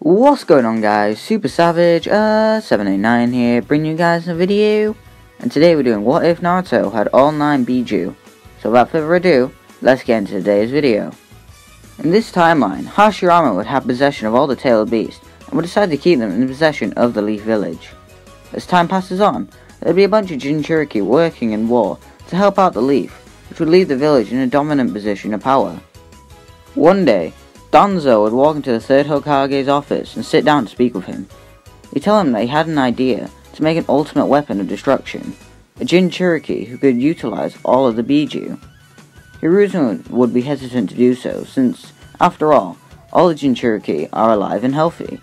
What's going on, guys? Super Savage 789 here, bringing you guys a video. And today we're doing what if Naruto had all 9 Bijuu. So without further ado, let's get into today's video. In this timeline, Hashirama would have possession of all the tailed beasts and would decide to keep them in the possession of the Leaf Village. As time passes on, there would be a bunch of Jinchuriki working in war to help out the Leaf, which would leave the village in a dominant position of power. One day, Danzo would walk into the third Hokage's office and sit down to speak with him. He'd tell him that he had an idea to make an ultimate weapon of destruction, a Jinchuriki who could utilize all of the Bijuu. Hiruzen would be hesitant to do so, since, after all the Jinchuriki are alive and healthy.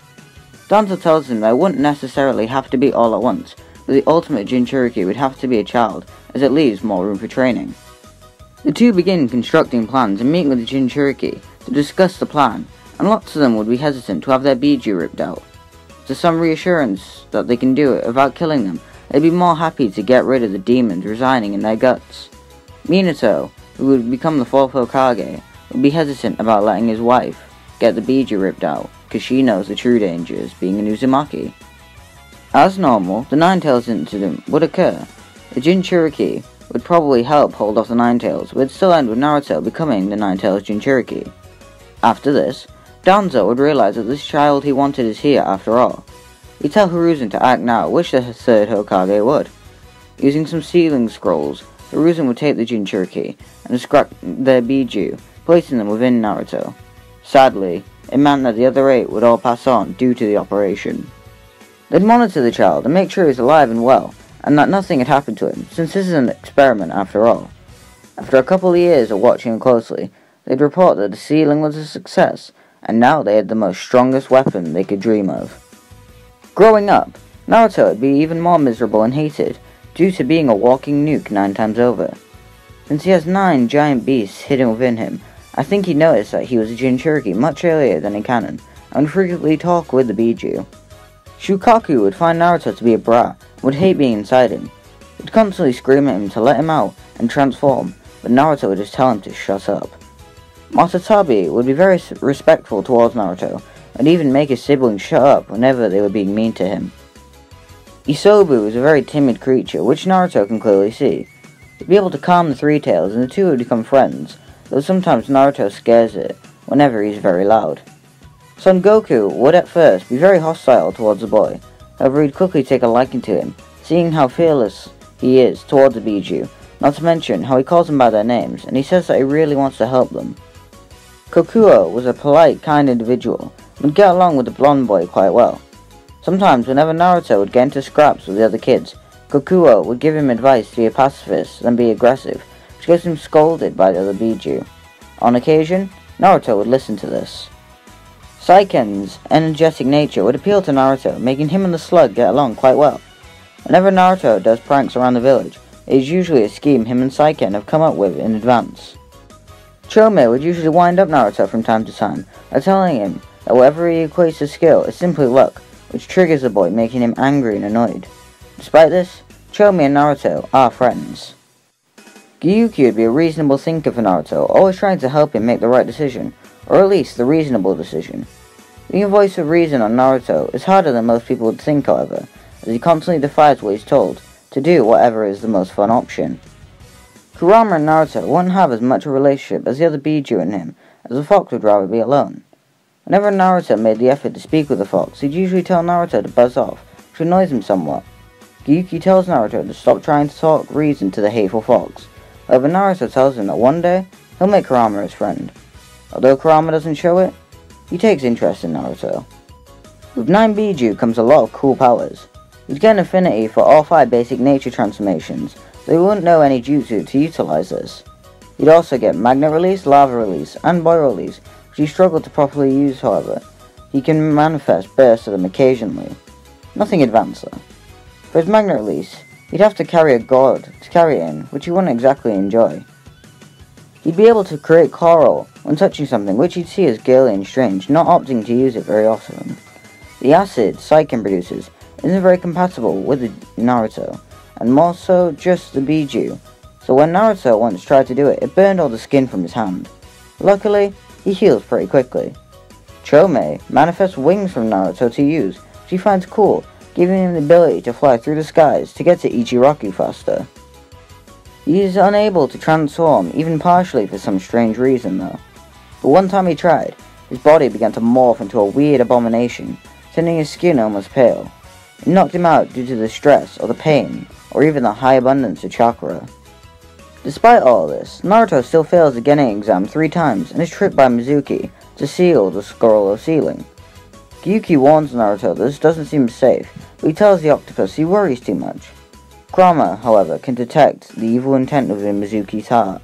Danzo tells him that it wouldn't necessarily have to be all at once, but the ultimate Jinchuriki would have to be a child, as it leaves more room for training. The two begin constructing plans and meeting with the Jinchuriki to discuss the plan, and lots of them would be hesitant to have their Bijuu ripped out. To some reassurance that they can do it without killing them, they'd be more happy to get rid of the demons residing in their guts. Minato, who would become the 4th Hokage, would be hesitant about letting his wife get the Bijuu ripped out, because she knows the true dangers being an Uzumaki. As normal, the Nine-Tails incident would occur. The Jinchuriki would probably help hold off the Nine-Tails, but would still end with Naruto becoming the Nine-Tails Jinchuriki. After this, Danzo would realize that this child he wanted is here after all. He'd tell Hiruzen to act now, which the third Hokage would. Using some sealing scrolls, Hiruzen would take the Jinchuriki and extract their Bijuu, placing them within Naruto. Sadly, it meant that the other 8 would all pass on due to the operation. They'd monitor the child and make sure he's alive and well, and that nothing had happened to him, since this is an experiment after all. After a couple of years of watching him closely, they'd report that the sealing was a success, and now they had the most strongest weapon they could dream of. Growing up, Naruto would be even more miserable and hated, due to being a walking nuke 9 times over. Since he has 9 giant beasts hidden within him, I think he noticed that he was a Jinchuriki much earlier than in canon, and would frequently talk with the Bijuu. Shukaku would find Naruto to be a brat, and would hate being inside him. He'd constantly scream at him to let him out and transform, but Naruto would just tell him to shut up. Matatabi would be very respectful towards Naruto, and even make his siblings shut up whenever they were being mean to him. Isobu is a very timid creature, which Naruto can clearly see. He'd be able to calm the Three Tails, and the two would become friends, though sometimes Naruto scares it whenever he's very loud. Son Goku would at first be very hostile towards the boy, however he'd quickly take a liking to him, seeing how fearless he is towards the Bijuu, not to mention how he calls them by their names, and he says that he really wants to help them. Kokuo was a polite, kind individual, and would get along with the blonde boy quite well. Sometimes whenever Naruto would get into scraps with the other kids, Kokuo would give him advice to be a pacifist than be aggressive, which gets him scolded by the other Bijuu. On occasion, Naruto would listen to this. Saikan's energetic nature would appeal to Naruto, making him and the Slug get along quite well. Whenever Naruto does pranks around the village, it is usually a scheme him and Saikan have come up with in advance. Chome would usually wind up Naruto from time to time by telling him that whatever he equates to skill is simply luck, which triggers the boy, making him angry and annoyed. Despite this, Chome and Naruto are friends. Gyuki would be a reasonable thinker for Naruto, always trying to help him make the right decision, or at least the reasonable decision. Being a voice of reason on Naruto is harder than most people would think, however, as he constantly defies what he's told, to do whatever is the most fun option. Kurama and Naruto wouldn't have as much a relationship as the other Bijuu and him, as the fox would rather be alone. Whenever Naruto made the effort to speak with the fox, he'd usually tell Naruto to buzz off, which annoys him somewhat. Gyuki tells Naruto to stop trying to talk reason to the hateful fox. However, Naruto tells him that one day, he'll make Kurama his friend. Although Kurama doesn't show it, he takes interest in Naruto. With 9 Bijuu comes a lot of cool powers. He'd get an affinity for all 5 basic nature transformations, though he wouldn't know any jutsu to utilize this. He'd also get magnet release, lava release, and boil release, which he struggled to properly use, however. He can manifest bursts of them occasionally. Nothing advanced though. For his magnet release, he'd have to carry a god to carry it in, which he wouldn't exactly enjoy. He'd be able to create coral when touching something, which he'd see as girly and strange, not opting to use it very often. The acid Saikan produces isn't very compatible with the Naruto, and more so just the Bijuu, so when Naruto once tried to do it, it burned all the skin from his hand. Luckily, he heals pretty quickly. Chomei manifests wings from Naruto to use, which he finds cool, giving him the ability to fly through the skies to get to Ichiraku faster. He is unable to transform, even partially for some strange reason though. But one time he tried, his body began to morph into a weird abomination, turning his skin almost pale. It knocked him out due to the stress, or the pain, or even the high abundance of chakra. Despite all this, Naruto still fails the Genin exam 3 times and is tricked by Mizuki to seal the scroll of sealing. Gyuki warns Naruto that this doesn't seem safe, but he tells the octopus he worries too much. Kurama, however, can detect the evil intent within Mizuki's heart.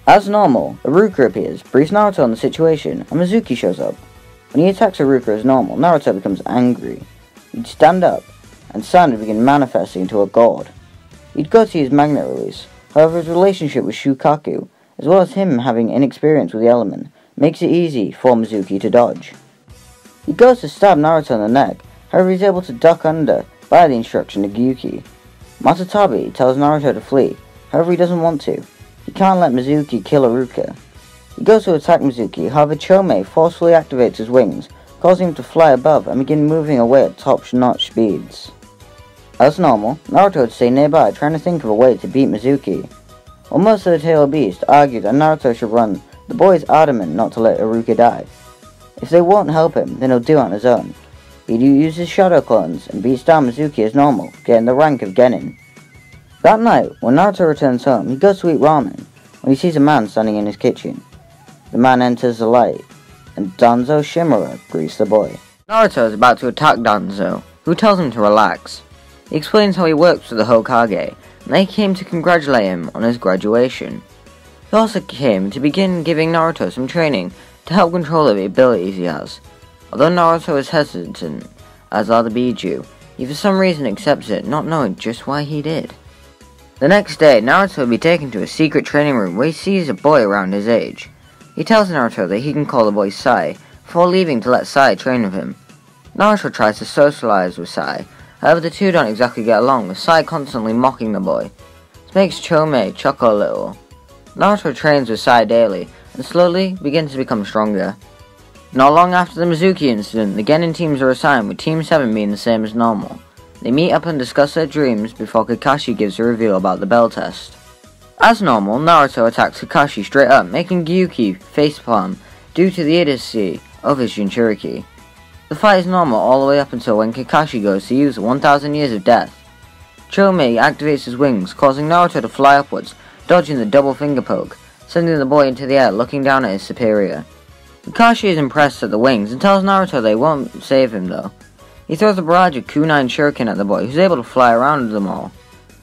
As normal, Iruka appears, briefs Naruto on the situation, and Mizuki shows up. When he attacks Iruka as normal, Naruto becomes angry. He'd stand up, and San would begin manifesting into a god. He'd go to his magnet release, however his relationship with Shukaku, as well as him having inexperience with the element, makes it easy for Mizuki to dodge. He goes to stab Naruto in the neck, however he's able to duck under by the instruction of Gyuki. Matatabi tells Naruto to flee, however he doesn't want to. He can't let Mizuki kill Iruka. He goes to attack Mizuki, however Chomei forcefully activates his wings, causing him to fly above and begin moving away at top-notch speeds. As normal, Naruto would stay nearby trying to think of a way to beat Mizuki. While most of the Tailed Beast argue that Naruto should run, the boy is adamant not to let Iruka die. If they won't help him, then he'll do it on his own. He uses shadow clones and beats down Mizuki as normal, getting the rank of Genin. That night, when Naruto returns home, he goes to eat ramen, when he sees a man standing in his kitchen. The man enters the light, and Danzo Shimura greets the boy. Naruto is about to attack Danzo, who tells him to relax. He explains how he works for the Hokage, and they came to congratulate him on his graduation. He also came to begin giving Naruto some training to help control the abilities he has. Although Naruto is hesitant, as are the Bijuu, he for some reason accepts it, not knowing just why he did. The next day, Naruto will be taken to a secret training room where he sees a boy around his age. He tells Naruto that he can call the boy Sai, before leaving to let Sai train with him. Naruto tries to socialize with Sai, however the two don't exactly get along, with Sai constantly mocking the boy. This makes Chomei chuckle a little. Naruto trains with Sai daily, and slowly begins to become stronger. Not long after the Mizuki incident, the Genin teams are assigned, with Team 7 being the same as normal. They meet up and discuss their dreams before Kakashi gives a reveal about the bell test. As normal, Naruto attacks Kakashi straight up, making Gyuki facepalm due to the idiocy of his Jinchuriki. The fight is normal all the way up until when Kakashi goes to use 1000 Years of Death. Chomei activates his wings, causing Naruto to fly upwards, dodging the double finger poke, sending the boy into the air looking down at his superior. Kakashi is impressed at the wings and tells Naruto they won't save him though. He throws a barrage of kunai shuriken at the boy, who's able to fly around them all.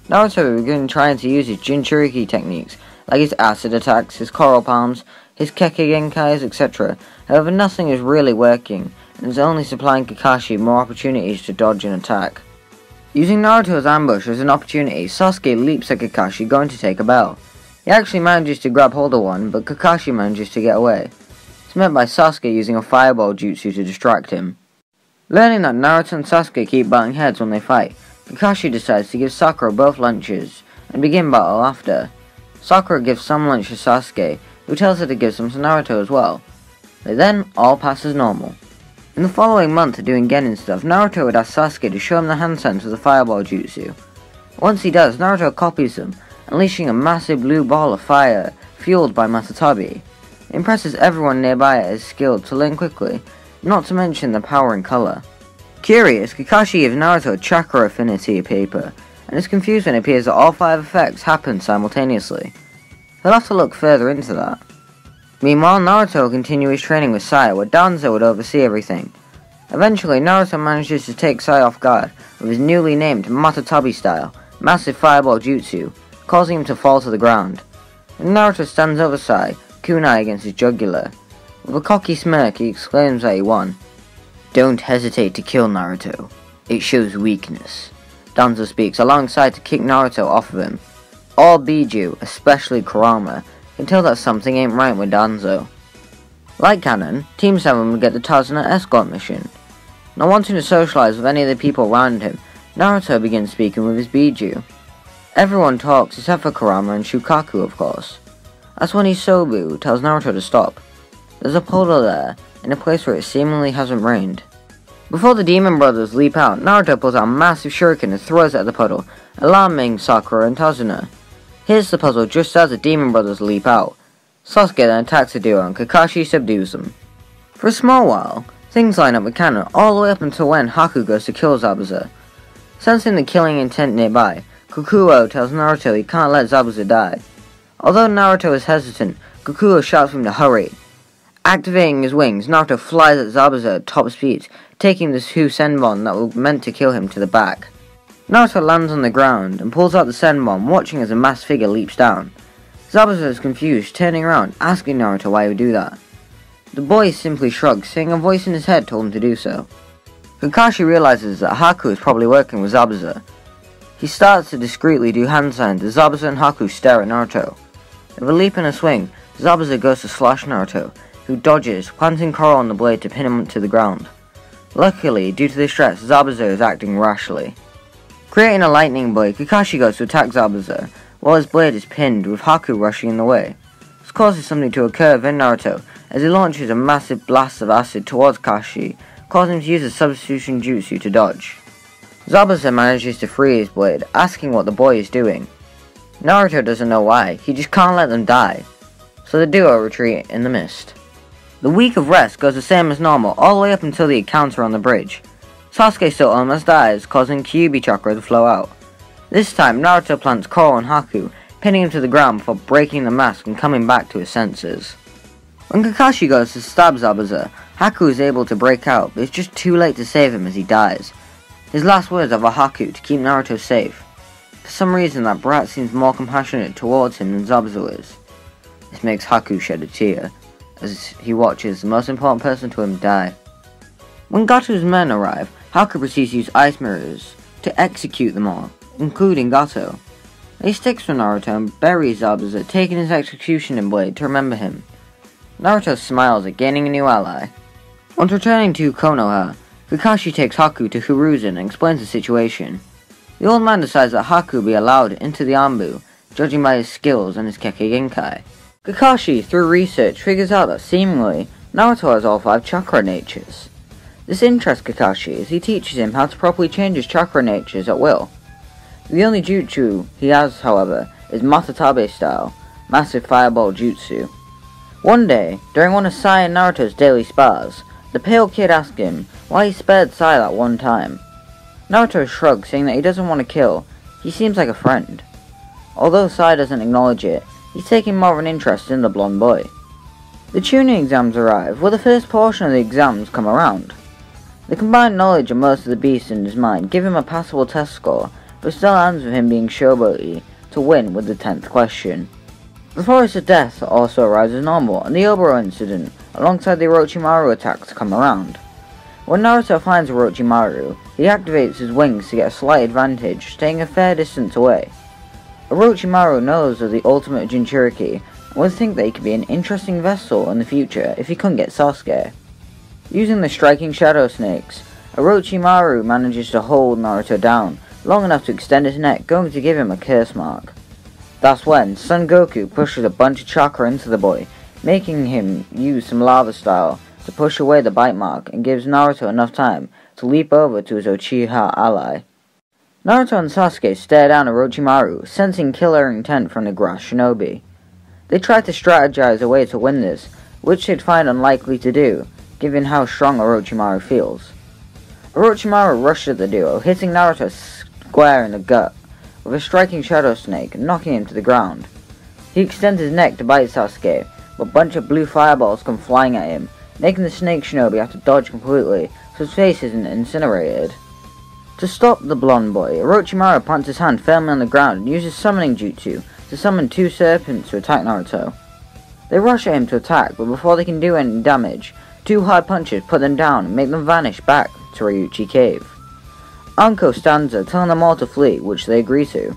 Naruto begins trying to use his Jinchuriki techniques, like his acid attacks, his coral palms, his Kekagenkais, etc. However, nothing is really working, and is only supplying Kakashi more opportunities to dodge and attack. Using Naruto's ambush as an opportunity, Sasuke leaps at Kakashi, going to take a bell. He actually manages to grab hold of one, but Kakashi manages to get away. It's met by Sasuke using a fireball jutsu to distract him. Learning that Naruto and Sasuke keep butting heads when they fight, Kakashi decides to give Sakura both lunches, and begin battle after. Sakura gives some lunch to Sasuke, who tells her to give some to Naruto as well. They then all pass as normal. In the following month of doing Genin stuff, Naruto would ask Sasuke to show him the hand sense of the fireball jutsu. Once he does, Naruto copies them, unleashing a massive blue ball of fire, fueled by Matatabi. It impresses everyone nearby at his skill to learn quickly, not to mention the power and colour. Curious, Kakashi gives Naruto a chakra affinity paper, and is confused when it appears that all 5 effects happen simultaneously. He'll have to look further into that. Meanwhile, Naruto will continue his training with Sai, where Danzo would oversee everything. Eventually, Naruto manages to take Sai off guard with his newly named Matatabi style, massive fireball jutsu, causing him to fall to the ground. When Naruto stands over Sai, kunai against his jugular. With a cocky smirk, he exclaims that he won. "Don't hesitate to kill Naruto. It shows weakness." Danzo speaks alongside to kick Naruto off of him. All Bijuu, especially Kurama, can tell that something ain't right with Danzo. Like Canon, Team 7 would get the Tazuna escort mission. Not wanting to socialize with any of the people around him, Naruto begins speaking with his Bijuu. Everyone talks except for Kurama and Shukaku, of course. That's when Isobu tells Naruto to stop. There's a portal there, in a place where it seemingly hasn't rained. Before the demon brothers leap out, Naruto pulls out a massive shuriken and throws it at the puddle, alarming Sakura and Tazuna. Here's the puzzle just as the demon brothers leap out. Sasuke then attacks the duo and Kakashi subdues them. For a small while, things line up with canon all the way up until when Haku goes to kill Zabuza. Sensing the killing intent nearby, Kikuo tells Naruto he can't let Zabuza die. Although Naruto is hesitant, Kikuo shouts for him to hurry. Activating his wings, Naruto flies at Zabuza at top speed, taking the Senbon that were meant to kill him to the back. Naruto lands on the ground and pulls out the Senbon, watching as a masked figure leaps down. Zabuza is confused, turning around, asking Naruto why he would do that. The boy simply shrugs, saying a voice in his head told him to do so. Kakashi realizes that Haku is probably working with Zabuza. He starts to discreetly do hand signs as Zabuza and Haku stare at Naruto. With a leap and a swing, Zabuza goes to slash Naruto, who dodges, planting coral on the blade to pin him to the ground. Luckily, due to the stress, Zabuza is acting rashly. Creating a lightning blade, Kakashi goes to attack Zabuza, while his blade is pinned with Haku rushing in the way. This causes something to occur within Naruto, as he launches a massive blast of acid towards Kakashi, causing him to use a substitution jutsu to dodge. Zabuza manages to free his blade, asking what the boy is doing. Naruto doesn't know why, he just can't let them die, so the duo retreat in the mist. The week of rest goes the same as normal, all the way up until the encounter on the bridge. Sasuke still almost dies, causing Kyuubi chakra to flow out. This time, Naruto plants coral on Haku, pinning him to the ground before breaking the mask and coming back to his senses. When Kakashi goes to stab Zabuza, Haku is able to break out, but it's just too late to save him as he dies. His last words are for Haku to keep Naruto safe. For some reason, that brat seems more compassionate towards him than Zabuza is. This makes Haku shed a tear, as he watches the most important person to him die. When Gato's men arrive, Haku proceeds to use ice mirrors to execute them all, including Gato. He sticks for Naruto and buries Zabuza, taking his execution blade to remember him. Naruto smiles at gaining a new ally. Once returning to Konoha, Kakashi takes Haku to Hiruzen and explains the situation. The old man decides that Haku be allowed into the Anbu, judging by his skills and his Kekagenkai. Kakashi, through research, figures out that seemingly Naruto has all 5 chakra natures. This interests Kakashi as he teaches him how to properly change his chakra natures at will. The only jutsu he has, however, is Matatabe style, massive fireball jutsu. One day, during one of Sai and Naruto's daily spars, the pale kid asks him why he spared Sai that one time. Naruto shrugs, saying that he doesn't want to kill, he seems like a friend. Although Sai doesn't acknowledge it, he's taking more of an interest in the blonde boy. The tuning exams arrive, where the first portion of the exams come around. The combined knowledge of most of the beasts in his mind give him a passable test score, but still ends with him being showboaty to win with the 10th question. The Forest of Death also arrives as normal, and the Oboro incident, alongside the Orochimaru attacks, come around. When Naruto finds Orochimaru, he activates his wings to get a slight advantage, staying a fair distance away. Orochimaru knows of the ultimate Jinchuriki, and would think that he could be an interesting vessel in the future if he couldn't get Sasuke. Using the striking shadow snakes, Orochimaru manages to hold Naruto down, long enough to extend his neck, going to give him a curse mark. That's when Son Goku pushes a bunch of chakra into the boy, making him use some lava style to push away the bite mark and gives Naruto enough time to leap over to his Uchiha ally. Naruto and Sasuke stare down Orochimaru, sensing killer intent from the grass shinobi. They try to strategize a way to win this, which they'd find unlikely to do, given how strong Orochimaru feels. Orochimaru rushes at the duo, hitting Naruto square in the gut, with a striking shadow snake, knocking him to the ground. He extends his neck to bite Sasuke, but a bunch of blue fireballs come flying at him, making the snake shinobi have to dodge completely, so his face isn't incinerated. To stop the blonde boy, Orochimaru plants his hand firmly on the ground and uses summoning jutsu to summon 2 serpents to attack Naruto. They rush at him to attack, but before they can do any damage, 2 hard punches put them down and make them vanish back to Ryuchi Cave. Anko stands there, telling them all to flee, which they agree to.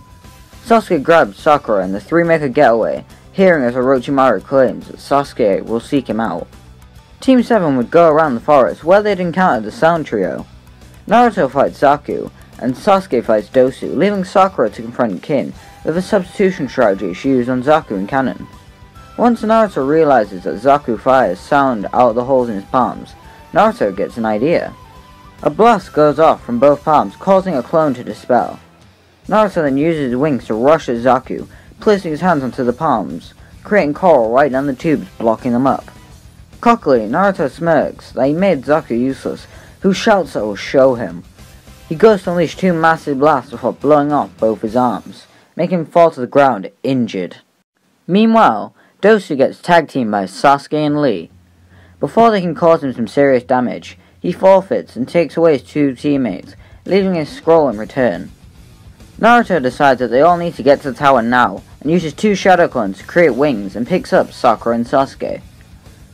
Sasuke grabs Sakura and the 3 make a getaway, hearing as Orochimaru claims that Sasuke will seek him out. Team 7 would go around the forest where they'd encountered the Sound Trio. Naruto fights Zaku, and Sasuke fights Dosu, leaving Sakura to confront Kin with a substitution strategy she used on Zaku in canon. Once Naruto realizes that Zaku fires sound out the holes in his palms, Naruto gets an idea. A blast goes off from both palms, causing a clone to dispel. Naruto then uses his wings to rush at Zaku, placing his hands onto the palms, creating coral right down the tubes, blocking them up. Cockily, Naruto smirks that he made Zaku useless, who shouts that it will show him. He goes to unleash 2 massive blasts before blowing off both his arms, making him fall to the ground, injured. Meanwhile, Dosu gets tag teamed by Sasuke and Lee. Before they can cause him some serious damage, he forfeits and takes away his 2 teammates, leaving his scroll in return. Naruto decides that they all need to get to the tower now, and uses 2 shadow clones to create wings and picks up Sakura and Sasuke.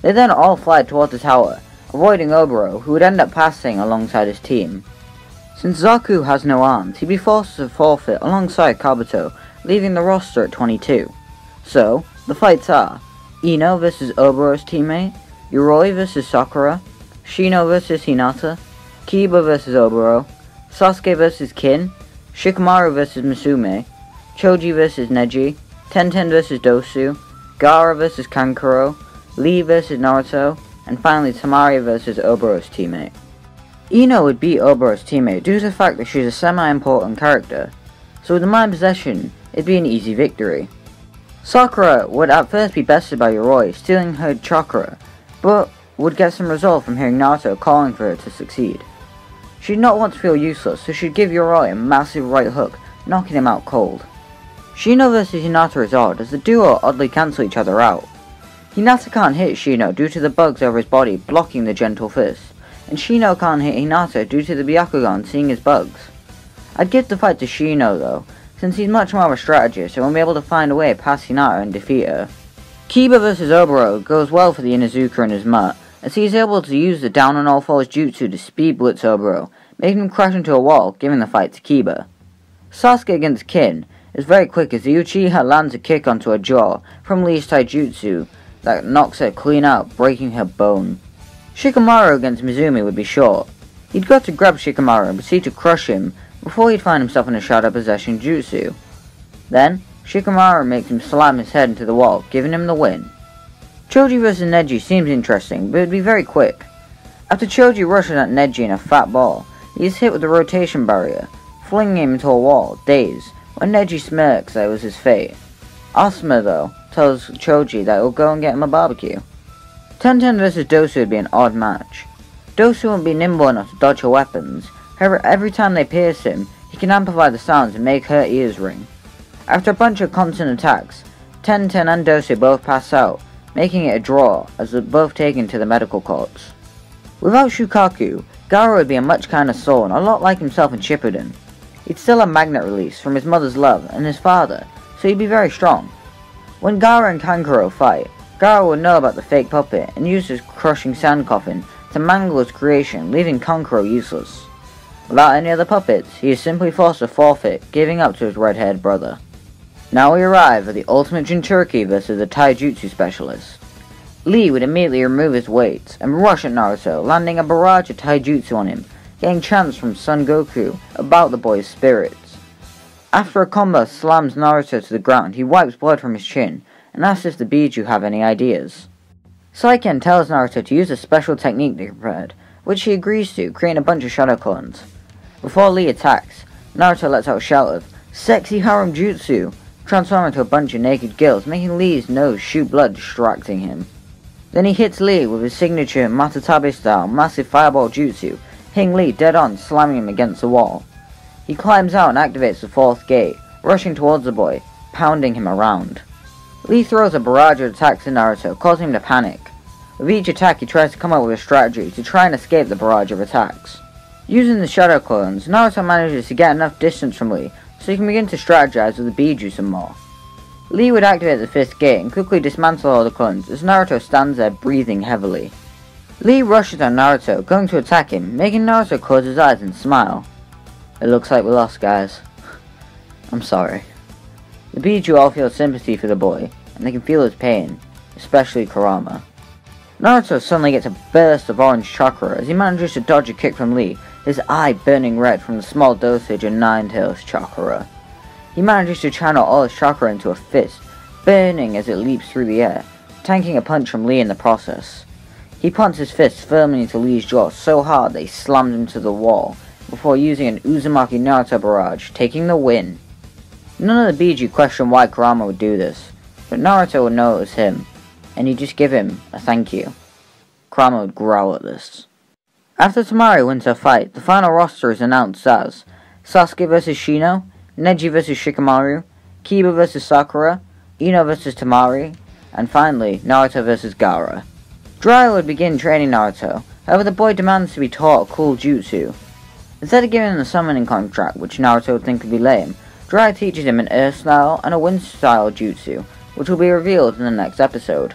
They then all fly towards the tower, avoiding Oboro, who would end up passing alongside his team. Since Zaku has no arms, he'd be forced to forfeit alongside Kabuto, leaving the roster at 22. So, the fights are Ino vs Oboro's teammate, Yoroi vs Sakura, Shino vs Hinata, Kiba vs Oboro, Sasuke vs Kin, Shikamaru vs Musume, Choji vs Nedji, Tenten vs Dosu, Gara vs Kankuro, Lee vs Naruto, and finally Tamari vs Oboro's teammate. Ino would beat Oboro's teammate due to the fact that she's a semi-important character, so with the mind possession, it'd be an easy victory. Sakura would at first be bested by Yoroi, stealing her chakra, but would get some resolve from hearing Naruto calling for her to succeed. She'd not want to feel useless, so she'd give Yoroi a massive right hook, knocking him out cold. Shino vs Hinata is odd, as the duo oddly cancel each other out. Hinata can't hit Shino due to the bugs over his body blocking the gentle fist, and Shino can't hit Hinata due to the Byakugan seeing his bugs. I'd give the fight to Shino though, since he's much more of a strategist and will be able to find a way past Hinata and defeat her. Kiba vs Oboro goes well for the Inuzuka and his mutt, as he is able to use the down on all fours jutsu to speed blitz Oboro, making him crash into a wall, giving the fight to Kiba. Sasuke against Kin is very quick as the Uchiha lands a kick onto her jaw from Lee's taijutsu that knocks her clean out, breaking her bone. Shikamaru against Mizumi would be short. He'd go to grab Shikamaru and proceed to crush him before he'd find himself in a shadow possession jutsu. Then, Shikamaru makes him slam his head into the wall, giving him the win. Choji vs Nedji seems interesting, but it'd be very quick. After Choji rushes at Nedji in a fat ball, he is hit with the rotation barrier, flinging him into a wall, dazed, when Nedji smirks that it was his fate. Asuma, though, tells Choji that he'll go and get him a barbecue. Tenten vs Dosu would be an odd match. Dosu won't be nimble enough to dodge her weapons, however every time they pierce him, he can amplify the sounds and make her ears ring. After a bunch of constant attacks, Tenten and Dosu both pass out, making it a draw as they're both taken to the medical courts. Without Shukaku, Gara would be a much kinder soul and a lot like himself in Shippuden. He'd still have magnet release from his mother's love and his father, so he'd be very strong. When Gara and Kankuro fight, Gara would know about the fake puppet and use his crushing sand coffin to mangle his creation, leaving Kankuro useless. Without any other puppets, he is simply forced to forfeit, giving up to his red-haired brother. Now we arrive at the ultimate Jinchuriki versus the taijutsu specialist. Lee would immediately remove his weights and rush at Naruto, landing a barrage of taijutsu on him, getting chants from Son Goku about the boy's spirits. After a combo slams Naruto to the ground, he wipes blood from his chin and asks if the Bijuu have any ideas. Saikan tells Naruto to use a special technique they prepared, which he agrees to, creating a bunch of shadow clones. Before Lee attacks, Naruto lets out a shout of "Sexy Harem Jutsu!" transforming into a bunch of naked girls, making Lee's nose shoot blood, distracting him. Then he hits Lee with his signature Matatabe style massive fireball jutsu, hitting Lee dead on, slamming him against the wall. He climbs out and activates the 4th gate, rushing towards the boy, pounding him around. Lee throws a barrage of attacks at Naruto, causing him to panic. With each attack he tries to come up with a strategy to try and escape the barrage of attacks. Using the shadow clones, Naruto manages to get enough distance from Lee so he can begin to strategize with the Bijuu some more. Lee would activate the 5th gate and quickly dismantle all the clones as Naruto stands there breathing heavily. Lee rushes at Naruto, going to attack him, making Naruto close his eyes and smile. It looks like we lost, guys. I'm sorry. The Bijuu all feel sympathy for the boy, and they can feel his pain, especially Kurama. Naruto suddenly gets a burst of orange chakra as he manages to dodge a kick from Lee, his eye burning red from the small dosage of Nine-Tails chakra. He manages to channel all his chakra into a fist, burning as it leaps through the air, tanking a punch from Lee in the process. He plants his fist firmly into Lee's jaw so hard that he slams him to the wall, before using an Uzumaki Naruto barrage, taking the win. None of the Bijuu question why Kurama would do this, but Naruto would know it was him, and he'd just give him a thank you. Kurama would growl at this. After Temari wins her fight, the final roster is announced as Sasuke vs Shino, Nedji vs Shikamaru, Kiba vs Sakura, Ino vs Temari, and finally, Naruto vs Gara. Jiraiya would begin training Naruto, however the boy demands to be taught a cool jutsu. Instead of giving him the summoning contract, which Naruto would think would be lame, Jiraiya teaches him an Earth style and a Wind style jutsu, which will be revealed in the next episode.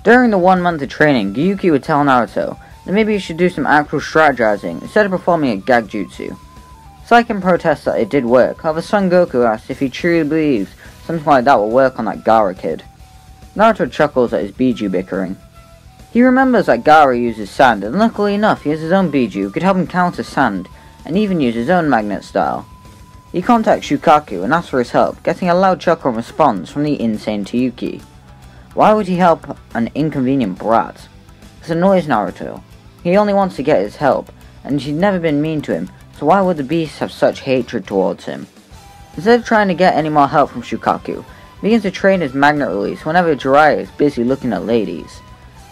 During the 1 month of training, Gyuki would tell Naruto that maybe he should do some actual strategizing instead of performing a gag jutsu. Saikan protests that it did work, however Son Goku asks if he truly believes something like that will work on that Gara kid. Naruto chuckles at his Bijuu bickering. He remembers that Gara uses sand, and luckily enough he has his own Bijuu who could help him counter sand, and even use his own magnet style. He contacts Shukaku and asks for his help, getting a loud chuckle in response from the insane Tayuki. Why would he help an inconvenient brat? This annoys Naruto. He only wants to get his help, and she'd never been mean to him, so why would the beast have such hatred towards him? Instead of trying to get any more help from Shukaku, he begins to train his magnet release whenever Jiraiya is busy looking at ladies.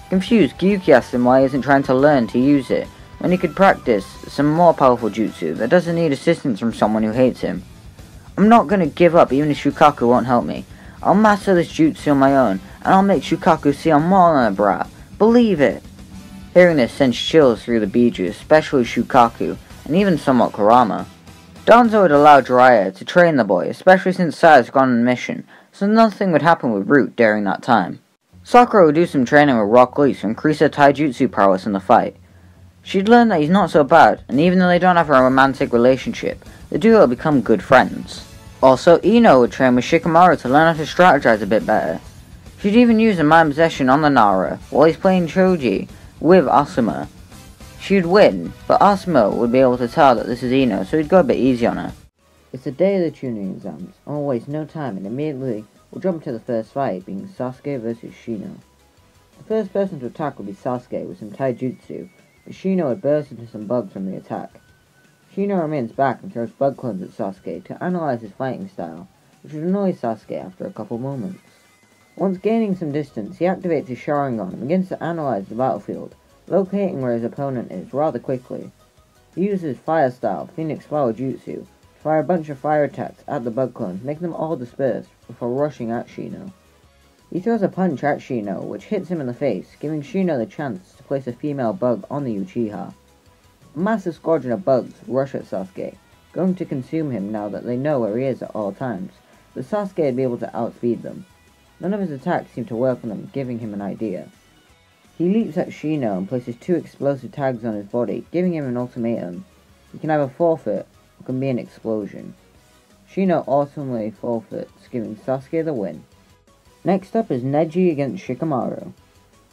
Confused, Gyuki asks him why he isn't trying to learn to use it, when he could practice some more powerful jutsu that doesn't need assistance from someone who hates him. I'm not gonna give up even if Shukaku won't help me. I'll master this jutsu on my own, and I'll make Shukaku see I'm more than a brat. Believe it! Hearing this sends chills through the Bijuu, especially Shukaku, and even somewhat Kurama. Danzo would allow Jiraiya to train the boy, especially since Sai has gone on a mission, so nothing would happen with Root during that time. Sakura would do some training with Rock Lee to increase her taijutsu prowess in the fight. She'd learn that he's not so bad, and even though they don't have a romantic relationship, the duo would become good friends. Also, Ino would train with Shikamaru to learn how to strategize a bit better. She'd even use a mind possession on the Nara while he's playing Choji with Asuma. She'd win, but Asuma would be able to tell that this is Ino, so he'd go a bit easy on her. It's the day of the tuning exams, and we'll waste no time, and immediately we'll jump to the first fight, being Sasuke vs Shino. The first person to attack would be Sasuke with some taijutsu, but Shino would burst into some bugs from the attack. Shino remains back and throws bug clones at Sasuke to analyze his fighting style, which would annoy Sasuke after a couple moments. Once gaining some distance, he activates his Sharingan and begins to analyze the battlefield, locating where his opponent is rather quickly. He uses Fire Style Phoenix Flower Jutsu to fire a bunch of fire attacks at the bug clones, making them all disperse before rushing at Shino. He throws a punch at Shino, which hits him in the face, giving Shino the chance to place a female bug on the Uchiha. A massive squadron of bugs rush at Sasuke, going to consume him now that they know where he is at all times, but Sasuke would be able to outspeed them. None of his attacks seem to work on them, giving him an idea. He leaps at Shino and places 2 explosive tags on his body, giving him an ultimatum. He can either forfeit, or can be an explosion. Shino ultimately forfeits, giving Sasuke the win. Next up is Nedji against Shikamaru.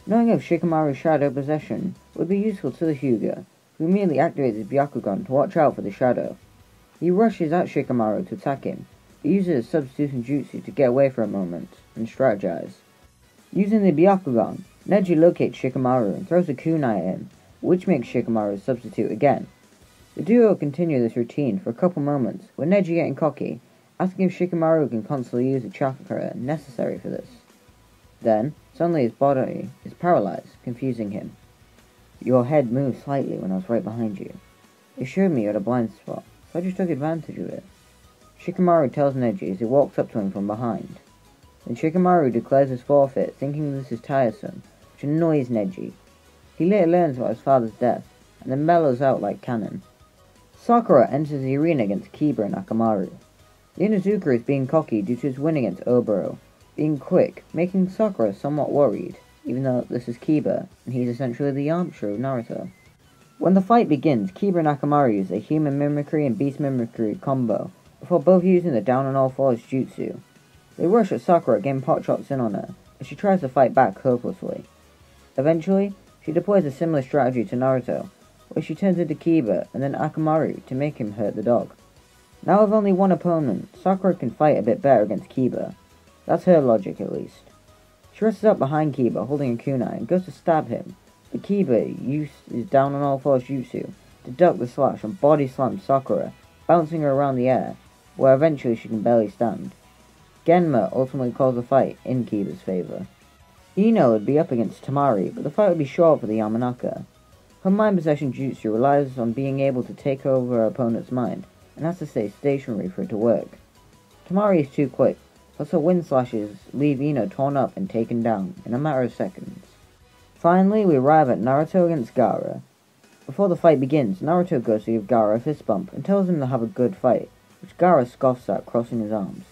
Knowing of Shikamaru's shadow possession would be useful to the Hyuga, who immediately activates his Byakugan to watch out for the shadow. He rushes at Shikamaru to attack him, but uses a substitution jutsu to get away for a moment and strategize. Using the Byakugan, Nedji locates Shikamaru and throws a kunai at him, which makes Shikamaru substitute again. The duo continue this routine for a couple moments, with Nedji getting cocky, asking if Shikamaru can constantly use the chakra necessary for this. Then, suddenly his body is paralyzed, confusing him. Your head moved slightly when I was right behind you. It showed me you had a blind spot, so I just took advantage of it. Shikamaru tells Nedji as he walks up to him from behind. Then Shikamaru declares his forfeit, thinking this is tiresome, which annoys Nedji. He later learns about his father's death, and then mellows out like cannon. Sakura enters the arena against Kiba and Akamaru. The Inuzuka is being cocky due to his win against Oboro, being quick, making Sakura somewhat worried, even though this is Kiba, and he's essentially the Yamcha of Naruto. When the fight begins, Kiba and Akamaru use a human mimicry and beast mimicry combo, before both using the down on all fours jutsu. They rush at Sakura, getting potshots in on her, as she tries to fight back hopelessly. Eventually, she deploys a similar strategy to Naruto, where she turns into Kiba and then Akamaru to make him hurt the dog. Now with only one opponent, Sakura can fight a bit better against Kiba. That's her logic, at least. She rushes up behind Kiba, holding a kunai, and goes to stab him, but Kiba uses down on all fours jutsu to duck the slash and body slams Sakura, bouncing her around the air, where eventually she can barely stand. Genma ultimately calls the fight in Kiba's favour. Ino would be up against Tamari, but the fight would be short for the Yamanaka. Her mind possession jutsu relies on being able to take over her opponent's mind, and has to stay stationary for it to work. Tamari is too quick, plus her wind slashes leave Ino torn up and taken down in a matter of seconds. Finally, we arrive at Naruto against Gara. Before the fight begins, Naruto goes to give Gara a fist bump and tells him to have a good fight, which Gara scoffs at, crossing his arms.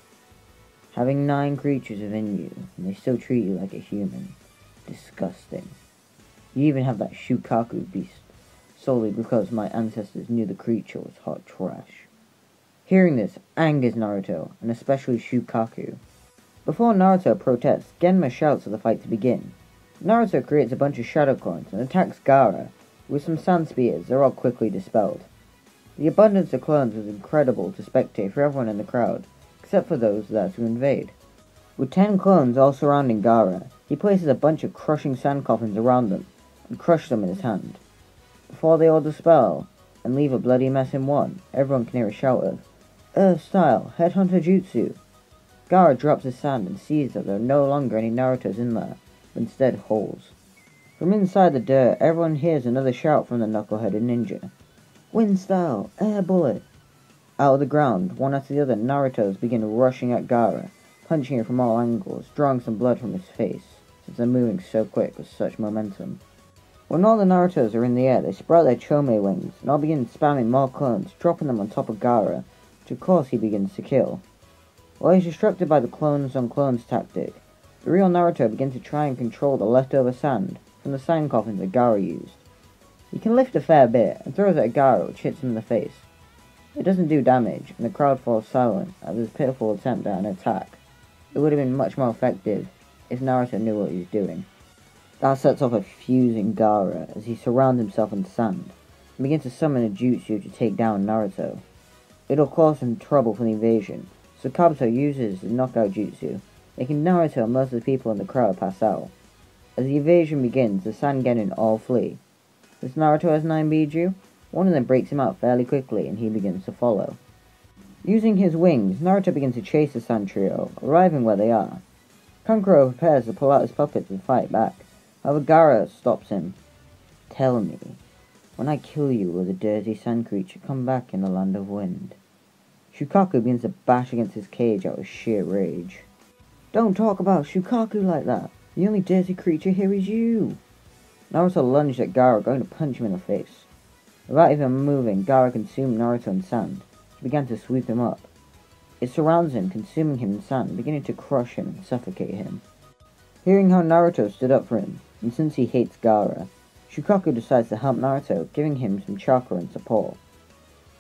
Having 9 creatures within you, and they still treat you like a human. Disgusting. You even have that Shukaku beast, solely because my ancestors knew the creature was hot trash. Hearing this angers Naruto, and especially Shukaku. Before Naruto protests, Genma shouts for the fight to begin. Naruto creates a bunch of shadow clones and attacks Gara. With some sand spears, they're all quickly dispelled. The abundance of clones was incredible to spectate for everyone in the crowd, except for those there to invade. With 10 clones all surrounding Gara, he places a bunch of crushing sand coffins around them, and crushes them in his hand. Before they all dispel, and leave a bloody mess in one, everyone can hear a shout of, "Earth style, headhunter jutsu!" Gara drops his sand and sees that there are no longer any Narutos in there, but instead holes. From inside the dirt, everyone hears another shout from the knuckle-headed ninja. "Wind style, air bullet!" Out of the ground, one after the other, Narutos begin rushing at Gara, punching him from all angles, drawing some blood from his face, since they're moving so quick with such momentum. When all the Narutos are in the air, they sprout their Chome wings, and all begin spamming more clones, dropping them on top of Gara, which of course he begins to kill. While he's distracted by the clones on clones tactic, the real Naruto begins to try and control the leftover sand from the sand coffins that Gara used. He can lift a fair bit, and throws it at Gara, which hits him in the face. It doesn't do damage, and the crowd falls silent at this pitiful attempt at an attack. It would have been much more effective if Naruto knew what he was doing. That sets off a fusing Gara as he surrounds himself in sand, and begins to summon a jutsu to take down Naruto. It'll cause him trouble for the invasion, so Kabuto uses his knockout jutsu, making Naruto and most of the people in the crowd pass out. As the invasion begins, the Sand Genin all flee. Since Naruto has 9 Bijuu, one of them breaks him out fairly quickly and he begins to follow. Using his wings, Naruto begins to chase the Sand Trio, arriving where they are. Kankuro prepares to pull out his puppets and fight back, however Gara stops him. "Tell me, when I kill you will the dirty sand creature come back in the land of wind?" Shukaku begins to bash against his cage out of sheer rage. "Don't talk about Shukaku like that, the only dirty creature here is you!" Naruto lunged at Gara, going to punch him in the face. Without even moving, Gara consumed Naruto in sand. He began to sweep him up. It surrounds him, consuming him in sand, beginning to crush him and suffocate him. Hearing how Naruto stood up for him, and since he hates Gara, Shukaku decides to help Naruto, giving him some chakra and support.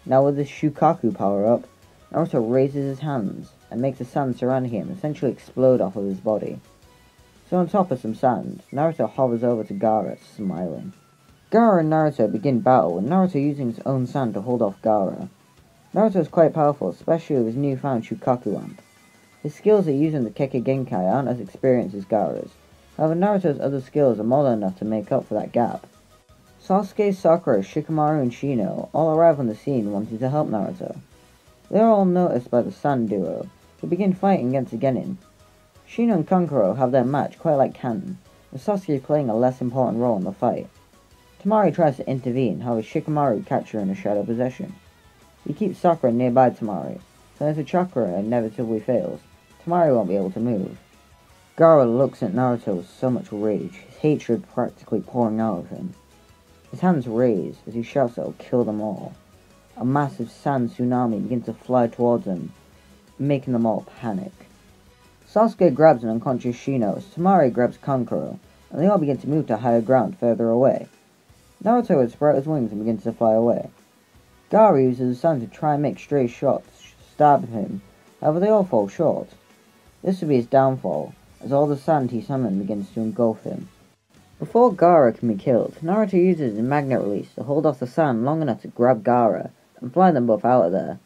Now with this Shukaku power-up, Naruto raises his hands, and makes the sand surrounding him essentially explode off of his body. So on top of some sand, Naruto hovers over to Gara, smiling. Gara and Naruto begin battle, with Naruto using his own sand to hold off Gara. Naruto is quite powerful, especially with his newfound Shukaku amp. His skills at using the Kekagenkai aren't as experienced as Gara's, however Naruto's other skills are more than enough to make up for that gap. Sasuke, Sakura, Shikamaru and Shino all arrive on the scene wanting to help Naruto. They are all noticed by the Sand duo, who begin fighting against the Genin. Shino and Kankuro have their match quite like canon, with Sasuke playing a less important role in the fight. Tamari tries to intervene, however Shikamaru catches her in a shadow possession. He keeps Sakura nearby Tamari, so if the chakra inevitably fails, Tamari won't be able to move. Gara looks at Naruto with so much rage, his hatred practically pouring out of him. His hands raise as he shouts that he'll kill them all. A massive sand tsunami begins to fly towards them, making them all panic. Sasuke grabs an unconscious Shino as Tamari grabs Kankuro, and they all begin to move to higher ground further away. Naruto would sprout his wings and begins to fly away. Gara uses the sun to try and make stray shots, stab him, however they all fall short. This would be his downfall, as all the sand he summoned begins to engulf him. Before Gara can be killed, Naruto uses his magnet release to hold off the sand long enough to grab Gara and fly them both out of there.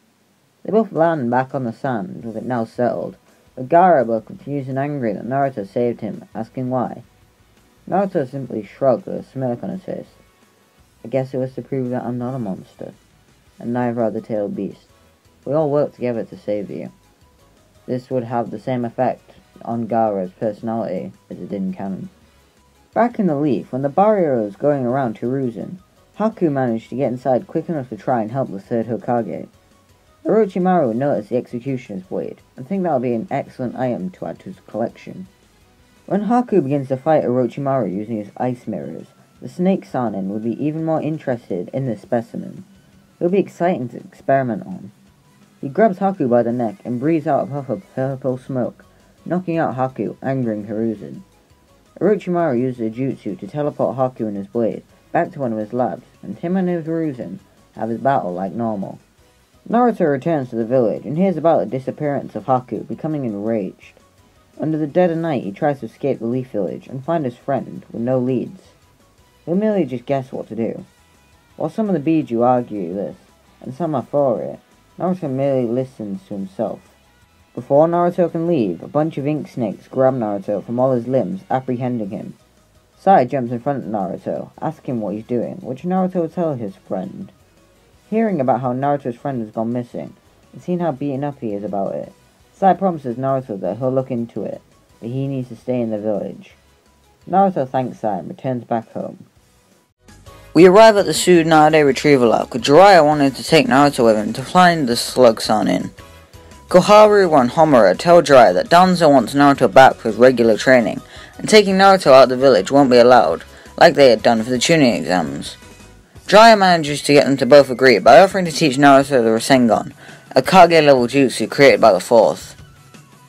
They both land back on the sand, with it now settled, But Gara both confused and angry that Naruto saved him, asking why. Naruto simply shrugged with a smirk on his face. I guess it was to prove that I'm not a monster, and neither are the tailed beasts. We all work together to save you. This would have the same effect on Gara's personality as it did in canon. Back in the Leaf, when the barrier was going around Hiruzen, Haku managed to get inside quick enough to try and help the third Hokage. Orochimaru would notice the executioner's blade, and think that would be an excellent item to add to his collection. When Haku begins to fight Orochimaru using his ice mirrors, the Snake Sanin would be even more interested in this specimen. It would be exciting to experiment on. He grabs Haku by the neck and breathes out a puff of purple smoke, knocking out Haku, angering Hiruzen. Orochimaru uses a jutsu to teleport Haku and his blade back to one of his labs, and him and Hiruzen have his battle like normal. Naruto returns to the village and hears about the disappearance of Haku, becoming enraged. Under the dead of night, he tries to escape the Leaf Village and find his friend, with no leads. He'll merely just guess what to do. While some of the Bijuu argue this, and some are for it, Naruto merely listens to himself. Before Naruto can leave, a bunch of ink snakes grab Naruto from all his limbs, apprehending him. Sai jumps in front of Naruto, asking what he's doing, which Naruto will tell his friend. Hearing about how Naruto's friend has gone missing, and seeing how beaten up he is about it, Sai promises Naruto that he'll look into it, but he needs to stay in the village. Naruto thanks Sai and returns back home. We arrive at the Tsunade retrieval arc, with Jiraiya wanting to take Naruto with him to find the Slug Sanin. Koharu and Homura tell Jiraiya that Danzo wants Naruto back for his regular training, and taking Naruto out of the village won't be allowed, like they had done for the tuning exams. Jiraiya manages to get them to both agree by offering to teach Naruto the Rasengan, a Kage-level jutsu created by the Fourth.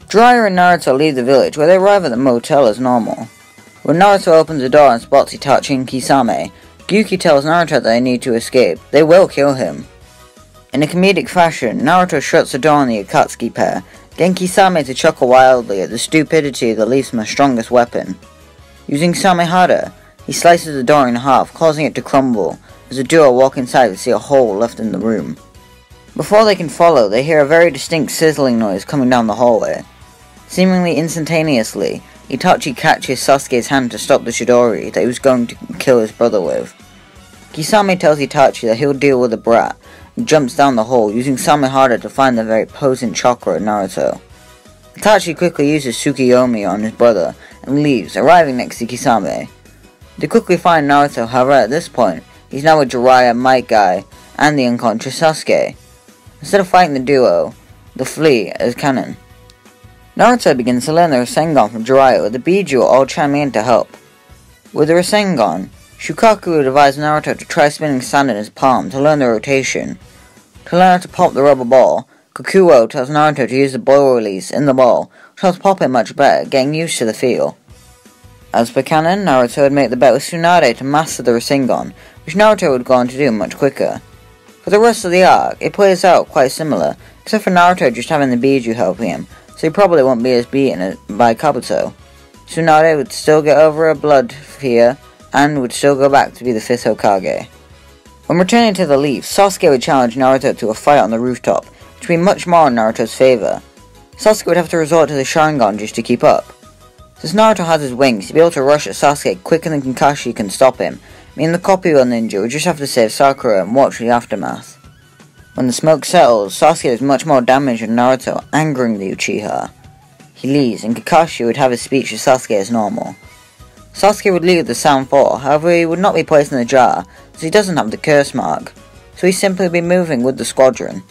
Jiraiya and Naruto leave the village, where they arrive at the motel as normal. When Naruto opens the door and spots Itachi and Kisame, Gyuki tells Naruto that they need to escape. They will kill him. In a comedic fashion, Naruto shuts the door on the Akatsuki pair, getting Kisame to chuckle wildly at the stupidity of the Leaf's most strongest weapon. Using Samehada, he slices the door in half, causing it to crumble, as the duo walk inside to see a hole left in the room. Before they can follow, they hear a very distinct sizzling noise coming down the hallway. Seemingly instantaneously, Itachi catches Sasuke's hand to stop the Chidori that he was going to kill his brother with. Kisame tells Itachi that he'll deal with the brat, and jumps down the hole, using Samehada to find the very potent chakra in Naruto. Itachi quickly uses Tsukiyomi on his brother, and leaves, arriving next to Kisame. They quickly find Naruto, however at this point, he's now with Jiraiya, Might Guy, and the unconscious Sasuke. Instead of fighting the duo, they flee as canon. Naruto begins to learn the Rasengan from Jiraiya, with the Bijuu all chiming in to help. With the Rasengan, Shukaku would advise Naruto to try spinning sand in his palm to learn the rotation. To learn how to pop the rubber ball, Kokuo tells Naruto to use the blow release in the ball, which helps pop it much better, getting used to the feel. As per canon, Naruto would make the bet with Tsunade to master the Rasengan, which Naruto would go on to do much quicker. For the rest of the arc, it plays out quite similar, except for Naruto just having the Bijuu helping him, so he probably won't be as beaten by Kabuto. Tsunade would still get over a blood fear, and would still go back to be the 5th Hokage. When returning to the Leaf, Sasuke would challenge Naruto to a fight on the rooftop, which would be much more in Naruto's favour. Sasuke would have to resort to the Sharingan just to keep up. Since Naruto has his wings, he'd be able to rush at Sasuke quicker than Kakashi can stop him, meaning the Copyright Ninja would just have to save Sakura and watch the aftermath. When the smoke settles, Sasuke does much more damage than Naruto, angering the Uchiha. He leaves, and Kakashi would have his speech with Sasuke as normal. Sasuke would leave the Sound 4, however he would not be placed in the jar, as he doesn't have the curse mark, so he'd simply be moving with the squadron.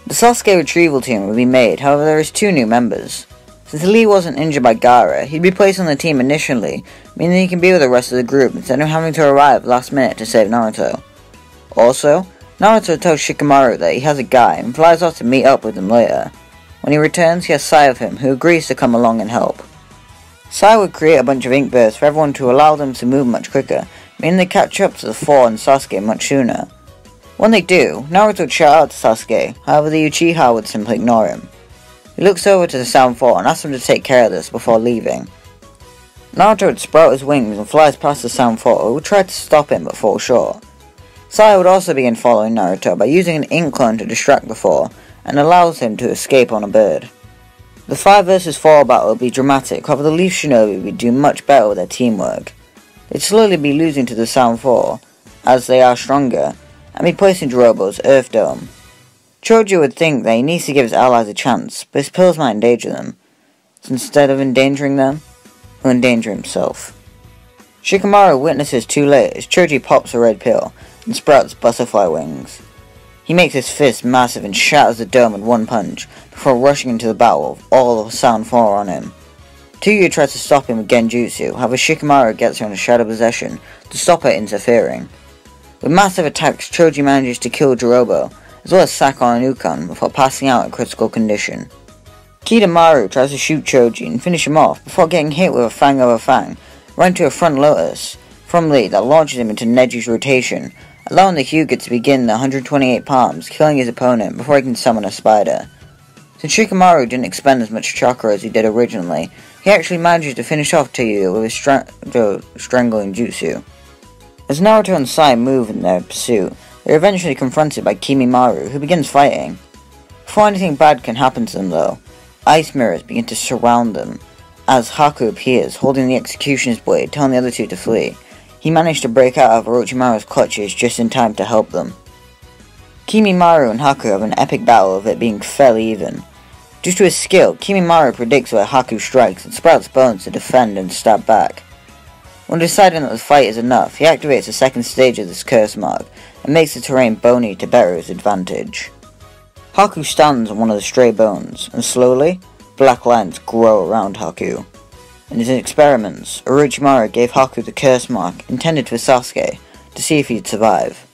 The Sasuke retrieval team would be made, however there is 2 new members. Since Lee wasn't injured by Gara, he'd be placed on the team initially, meaning he can be with the rest of the group instead of having to arrive last minute to save Naruto. Also, Naruto tells Shikamaru that he has a guy and flies off to meet up with him later. When he returns, he has Sai with him, who agrees to come along and help. Sai would create a bunch of ink bursts for everyone to allow them to move much quicker, meaning they catch up to the 4 and Sasuke much sooner. When they do, Naruto would shout out to Sasuke, however the Uchiha would simply ignore him. He looks over to the Sound 4 and asks him to take care of this before leaving. Naruto would sprout his wings and flies past the Sound 4, who would try to stop him but fall short. Sai would also begin following Naruto by using an ink clone to distract the 4, and allows him to escape on a bird. The 5 vs 4 battle would be dramatic, however the Leaf Shinobi would do much better with their teamwork. They'd slowly be losing to the Sound 4, as they are stronger, and be placed in Jirobo's Earth Dome. Choji would think that he needs to give his allies a chance, but his pills might endanger them. So instead of endangering them, he'll endanger himself. Shikamaru witnesses too late as Choji pops a red pill and sprouts butterfly wings. He makes his fist massive and shatters the dome with one punch before rushing into the battle with all of Sound 4 on him. Tuyu tries to stop him with Genjutsu, however Shikamaru gets her in a shadow possession to stop her interfering. With massive attacks, Choji manages to kill Jirobo, as well as Saikan and Ukon before passing out in critical condition. Kidamaru tries to shoot Choji and finish him off before getting hit with a fang over fang, right into a front lotus from Lee that launches him into Nedji's rotation, allowing the Hyuga to begin the 128 palms, killing his opponent before he can summon a spider. Since Shikamaru didn't expend as much chakra as he did originally, he actually manages to finish off Tuyu with his strangling jutsu. As Naruto and Sai move in their pursuit, they are eventually confronted by Kimimaru, who begins fighting. Before anything bad can happen to them though, ice mirrors begin to surround them, as Haku appears, holding the executioner's blade, telling the other two to flee. He managed to break out of Orochimaru's clutches just in time to help them. Kimimaru and Haku have an epic battle of it being fairly even. Due to his skill, Kimimaru predicts where Haku strikes and sprouts bones to defend and stab back. When deciding that the fight is enough, he activates the second stage of this curse mark and makes the terrain bony to better his advantage. Haku stands on one of the stray bones, and slowly, black lines grow around Haku. In his experiments, Orochimaru gave Haku the curse mark intended for Sasuke to see if he'd survive.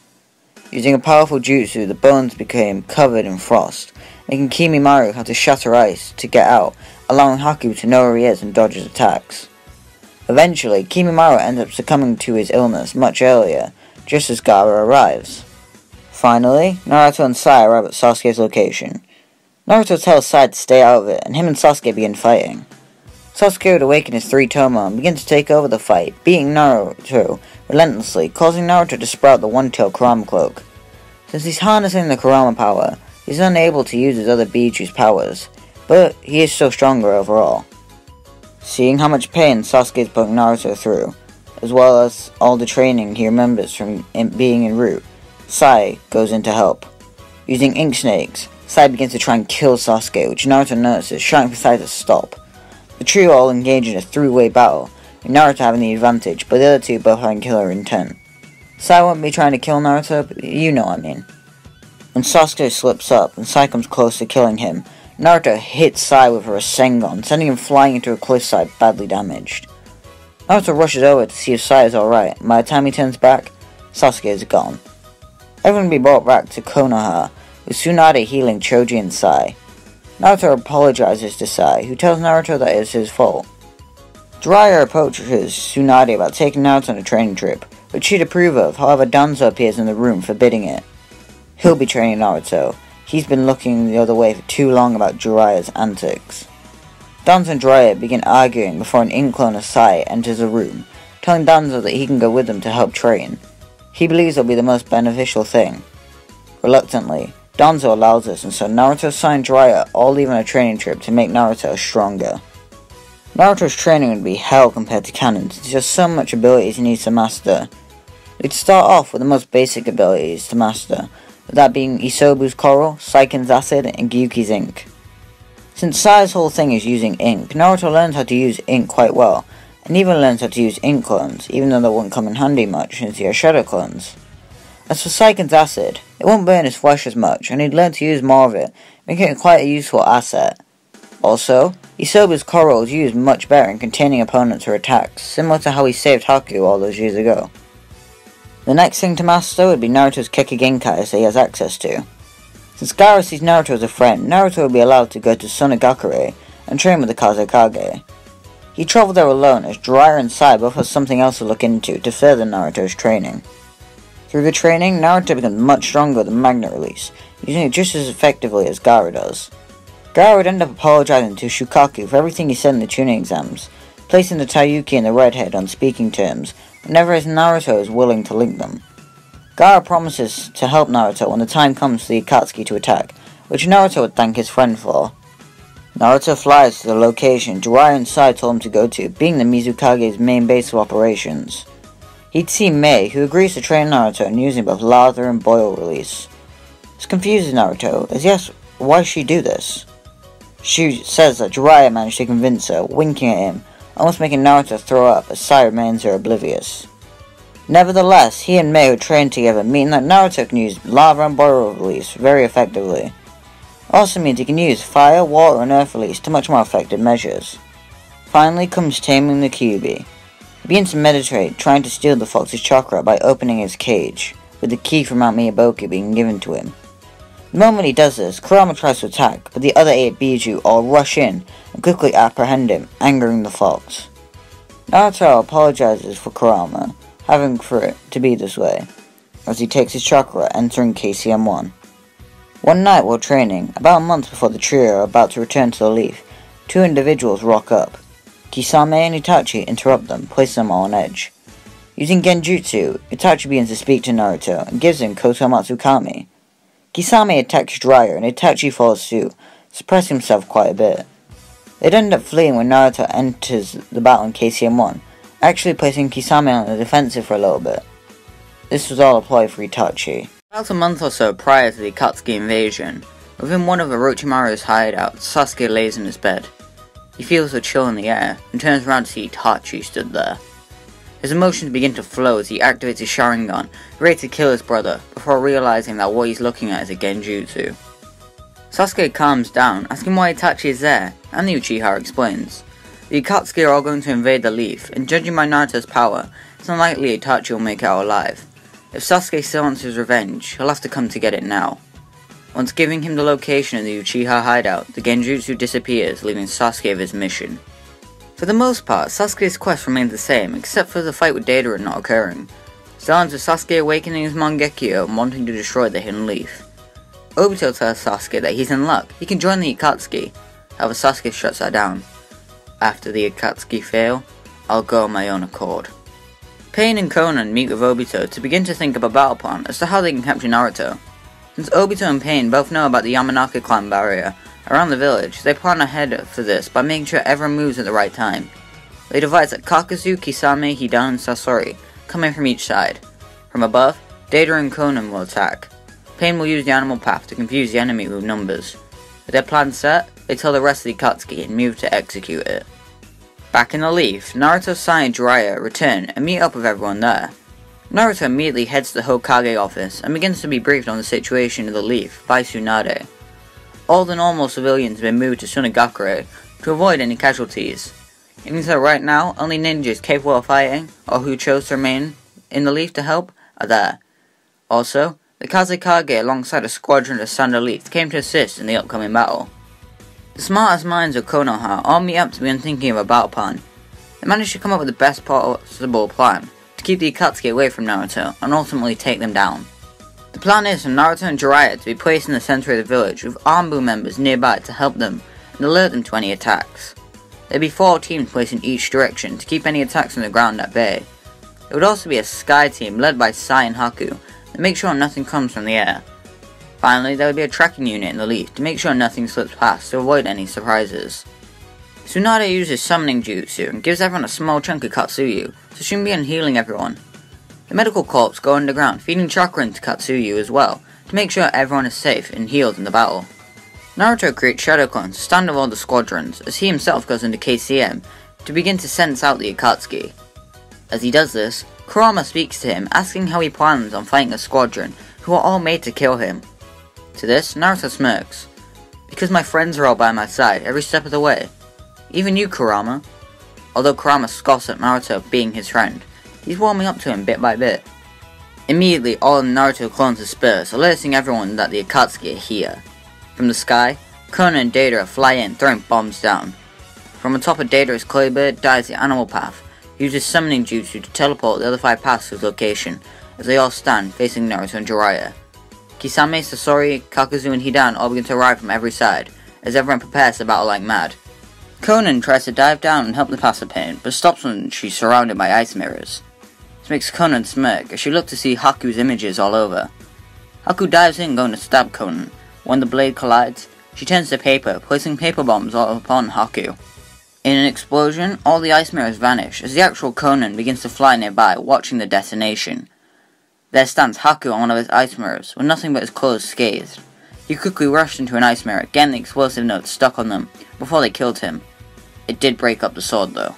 Using a powerful jutsu, the bones became covered in frost, making Kimimaru have to shatter ice to get out, allowing Haku to know where he is and dodge his attacks. Eventually, Kimimaru ends up succumbing to his illness much earlier, just as Gara arrives. Finally, Naruto and Sai arrive at Sasuke's location. Naruto tells Sai to stay out of it, and him and Sasuke begin fighting. Sasuke would awaken his 3 Toma and begin to take over the fight, beating Naruto relentlessly, causing Naruto to sprout the one-tailed Kurama cloak. Since he's harnessing the Kurama power, he's unable to use his other Bijuu's powers, but he is still stronger overall. Seeing how much pain Sasuke is putting Naruto through, as well as all the training he remembers from being in Root, Sai goes in to help. Using ink snakes, Sai begins to try and kill Sasuke, which Naruto notices, shouting for Sai to stop. The trio all engage in a 3-way battle, with Naruto having the advantage, but the other two both having killer intent. Sai won't be trying to kill Naruto, but you know what I mean. When Sasuke slips up and Sai comes close to killing him, Naruto hits Sai with her Rasengan, sending him flying into a cliffside badly damaged. Naruto rushes over to see if Sai is alright, and by the time he turns back, Sasuke is gone. Everyone will be brought back to Konoha, with Tsunade healing Choji and Sai. Naruto apologizes to Sai, who tells Naruto that it is his fault. Jiraiya approaches Tsunade about taking Naruto on a training trip, which she'd approve of, however Danzo appears in the room forbidding it. He'll be training Naruto. He's been looking the other way for too long about Jiraiya's antics. Danzo and Jiraiya begin arguing before an ink clone of Sai enters the room, telling Danzo that he can go with them to help train. He believes it'll be the most beneficial thing. Reluctantly, Danzo allows this, and so Naruto, Sai, and Jiraiya all leave on a training trip to make Naruto stronger. Naruto's training would be hell compared to Canon, since he has so much abilities he needs to master. We'd start off with the most basic abilities to master, with that being Isobu's Coral, Saikan's Acid, and Gyuki's Ink. Since Sai's whole thing is using ink, Naruto learns how to use ink quite well, and even learns how to use ink clones, even though that won't come in handy much since he has shadow clones. As for Saikan's Acid, it won't burn his flesh as much, and he'd learn to use more of it, making it quite a useful asset. Also, Isobu's Coral is used much better in containing opponents or attacks, similar to how he saved Haku all those years ago. The next thing to master would be Naruto's Kekagenkai that he has access to. Since Gara sees Naruto as a friend, Naruto will be allowed to go to Sonogakure and train with the Kazekage. He travelled there alone as Jiraiya and Sai both have something else to look into to further Naruto's training. Through the training, Naruto becomes much stronger with the Magnet Release, using it just as effectively as Gara does. Gara would end up apologizing to Shukaku for everything he said in the tuning exams, placing the Taiyuki and the Redhead on speaking terms whenever as Naruto is willing to link them. Gara promises to help Naruto when the time comes for the Akatsuki to attack, which Naruto would thank his friend for. Naruto flies to the location Jiraiya and Sai told him to go to, being the Mizukage's main base of operations. He'd see Mei, who agrees to train Naruto in using both lather and boil release. This confuses Naruto, as he asks why she do this. She says that Jiraiya managed to convince her, winking at him, almost making Naruto throw up as Sai remains her oblivious. Nevertheless, he and Mei would train together, meaning that Naruto can use lava and boil release very effectively. Also means he can use fire, water and earth release to much more effective measures. Finally comes taming the Kyuubi. He begins to meditate, trying to steal the fox's chakra by opening his cage, with the key from Mount Miyaboku being given to him. The moment he does this, Kurama tries to attack, but the other 8 Bijuu all rush in and quickly apprehend him, angering the fox. Naruto apologizes for Kurama, having for it to be this way, as he takes his chakra, entering KCM1. One night while training, about a month before the trio are about to return to the leaf, 2 individuals rock up. Kisame and Itachi interrupt them, placing them all on edge. Using Genjutsu, Itachi begins to speak to Naruto and gives him Kotomatsu Kami. Kisame attacks Jiraiya and Itachi follows suit, suppressing himself quite a bit. They'd end up fleeing when Naruto enters the battle in KCM1, actually placing Kisame on the defensive for a little bit. This was all a ploy for Itachi. About a month or so prior to the Akatsuki invasion, within one of Orochimaru's hideouts, Sasuke lays in his bed. He feels a chill in the air, and turns around to see Itachi stood there. His emotions begin to flow as he activates his Sharingan, ready to kill his brother, before realizing that what he's looking at is a Genjutsu. Sasuke calms down, asking why Itachi is there, and the Uchiha explains. The Akatsuki are all going to invade the leaf, and judging by Naruto's power, it's unlikely Itachi will make it out alive. If Sasuke still wants his revenge, he'll have to come to get it now. Once giving him the location of the Uchiha hideout, the Genjutsu disappears, leaving Sasuke with his mission. For the most part, Sasuke's quest remains the same, except for the fight with Deidara not occurring. Still ends with Sasuke awakening his Mangekyo and wanting to destroy the hidden leaf. Obito tells Sasuke that he's in luck, he can join the Akatsuki. However, Sasuke shuts that down. After the Akatsuki fail, I'll go on my own accord. Pain and Konan meet with Obito to begin to think of a battle plan as to how they can capture Naruto. Since Obito and Pain both know about the Yamanaka clan barrier around the village, they plan ahead for this by making sure everyone moves at the right time. They devise that Kakazu, Kisame, Hidan, and Sasori come in from each side. From above, Deidara and Konan will attack. Pain will use the animal path to confuse the enemy with numbers. With their plan set, they tell the rest of the Akatsuki and move to execute it. Back in the leaf, Naruto, Sai, and Jiraiya return and meet up with everyone there. Naruto immediately heads to the Hokage office and begins to be briefed on the situation of the leaf by Tsunade. All the normal civilians have been moved to Sunagakure to avoid any casualties. Even so right now, only ninjas capable of fighting, or who chose to remain in the leaf to help, are there. Also, the Kazekage alongside a squadron of Sanda Leaf came to assist in the upcoming battle. The smartest minds of Konoha all meet up to begin thinking of a battle plan. They manage to come up with the best possible plan to keep the Akatsuki away from Naruto and ultimately take them down. The plan is for Naruto and Jiraiya to be placed in the center of the village with Anbu members nearby to help them and alert them to any attacks. There'd be 4 teams placed in each direction to keep any attacks on the ground at bay. There would also be a sky team led by Sai and Haku to make sure nothing comes from the air. Finally, there would be a tracking unit in the leaf to make sure nothing slips past to avoid any surprises. Tsunade uses summoning jutsu and gives everyone a small chunk of Katsuyu, so she can begin healing everyone. The medical corps go underground, feeding chakra into Katsuyu as well, to make sure everyone is safe and healed in the battle. Naruto creates shadow clones to stand with all the squadrons, as he himself goes into KCM to begin to sense out the Akatsuki. As he does this, Kurama speaks to him, asking how he plans on fighting a squadron who are all made to kill him. To this, Naruto smirks. Because my friends are all by my side every step of the way. Even you, Kurama. Although Kurama scoffs at Naruto being his friend, he's warming up to him bit by bit. Immediately, all the Naruto clones disperse, alerting everyone that the Akatsuki are here. From the sky, Konan and Deidara fly in, throwing bombs down. From atop of Deidara's clay bird dies the animal path, who uses summoning jutsu to teleport the other 5 paths to his location, as they all stand facing Naruto and Jiraiya. Kisame, Sasori, Kakazu, and Hidan all begin to arrive from every side, as everyone prepares to battle like mad. Konan tries to dive down and help the passive pain, but stops when she's surrounded by ice mirrors. This makes Konan smirk, as she looks to see Haku's images all over. Haku dives in going to stab Konan. When the blade collides, She turns to paper, placing paper bombs all upon Haku. In an explosion, all the ice mirrors vanish as the actual Conan begins to fly nearby, watching the detonation. There stands Haku on one of his ice mirrors, with nothing but his clothes scathed. He quickly rushed into an ice mirror, getting the explosive notes stuck on them, before they killed him. It did break up the sword though.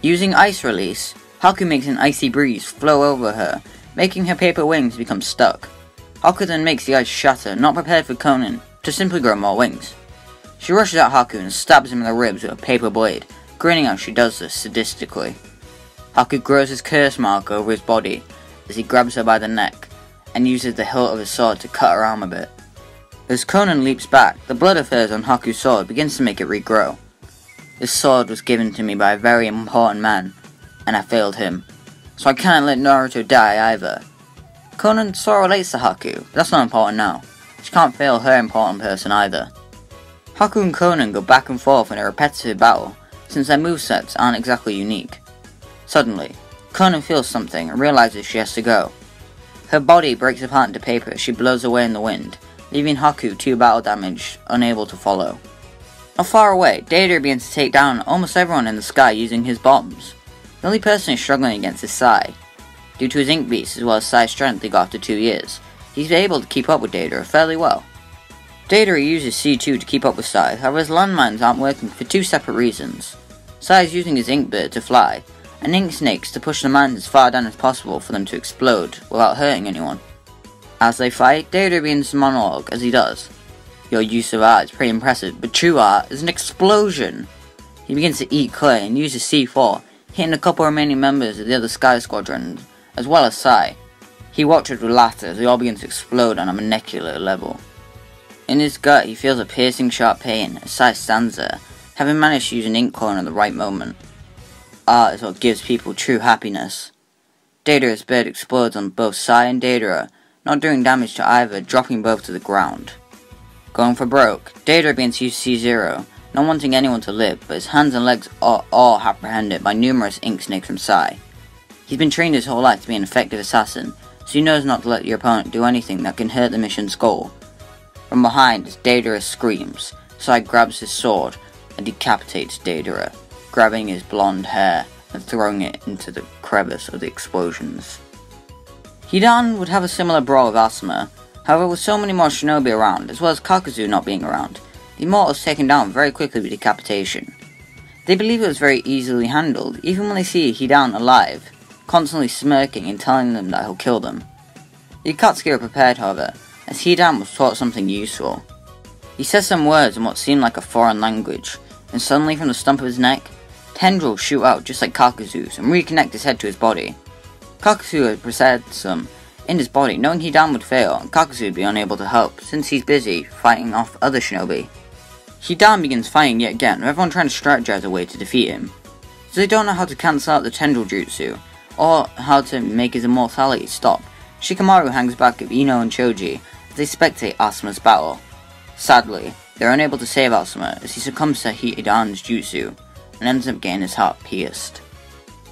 Using Ice Release, Haku makes an icy breeze flow over her, making her paper wings become stuck. Haku then makes the ice shatter, not prepared for Conan to simply grow more wings. She rushes at Haku and stabs him in the ribs with a paper blade, grinning as she does this sadistically. Haku grows his curse mark over his body as he grabs her by the neck and uses the hilt of his sword to cut her arm a bit. As Conan leaps back, the blood of hers on Haku's sword begins to make it regrow. This sword was given to me by a very important man, and I failed him, so I can't let Naruto die either. Conan sort of relates to Haku, but that's not important now. She can't fail her important person either. Haku and Conan go back and forth in a repetitive battle, since their movesets aren't exactly unique. Suddenly, Conan feels something and realizes she has to go. Her body breaks apart into paper as she blows away in the wind, leaving Haku 2 battle damaged, unable to follow. Not far away, Deidara begins to take down almost everyone in the sky using his bombs. The only person who's struggling against is Sai. Due to his ink beast as well as Sai's strength he got after 2 years, he's able to keep up with Deidara fairly well. Deidara uses C2 to keep up with Sai, however his landmines aren't working for 2 separate reasons. Sai is using his ink bird to fly, and ink snakes to push the mines as far down as possible for them to explode without hurting anyone. As they fight, Deidara begins to monologue as he does. Your use of art is pretty impressive, but true art is an explosion! He begins to eat clay and uses C4, hitting a couple remaining members of the other Sky Squadron, as well as Sai. He watches with laughter as they all begin to explode on a molecular level. In his gut, he feels a piercing sharp pain as Sai stands there, having managed to use an ink clone at the right moment. Art is what gives people true happiness. Deidara's bird explodes on both Sai and Deidara, not doing damage to either, dropping both to the ground. Going for broke, Deidara begins to use C0, not wanting anyone to live, but his hands and legs are all apprehended by numerous ink snakes from Sai. He's been trained his whole life to be an effective assassin, so he knows not to let your opponent do anything that can hurt the mission's goal. From behind, as Deidara screams, Sai grabs his sword and decapitates Deidara, grabbing his blonde hair and throwing it into the crevice of the explosions. Hidan would have a similar brawl with Asuma, however with so many more shinobi around, as well as Kakuzu not being around, the immortal is taken down very quickly with decapitation. They believe it was very easily handled, even when they see Hidan alive, constantly smirking and telling them that he'll kill them. The Akatsuki are prepared, however, as Hidan was taught something useful. He says some words in what seemed like a foreign language, and suddenly from the stump of his neck, tendrils shoot out just like Kakuzu's and reconnect his head to his body. Kakuzu had prepared some in his body, knowing Hidan would fail and Kakuzu would be unable to help since he's busy fighting off other shinobi. Hidan begins fighting yet again, with everyone trying to strategize a way to defeat him. So they don't know how to cancel out the tendril jutsu, or how to make his immortality stop. Shikamaru hangs back with Ino and Choji as they spectate Asuma's battle. Sadly, they're unable to save Asuma as he succumbs to Hidan's jutsu and ends up getting his heart pierced.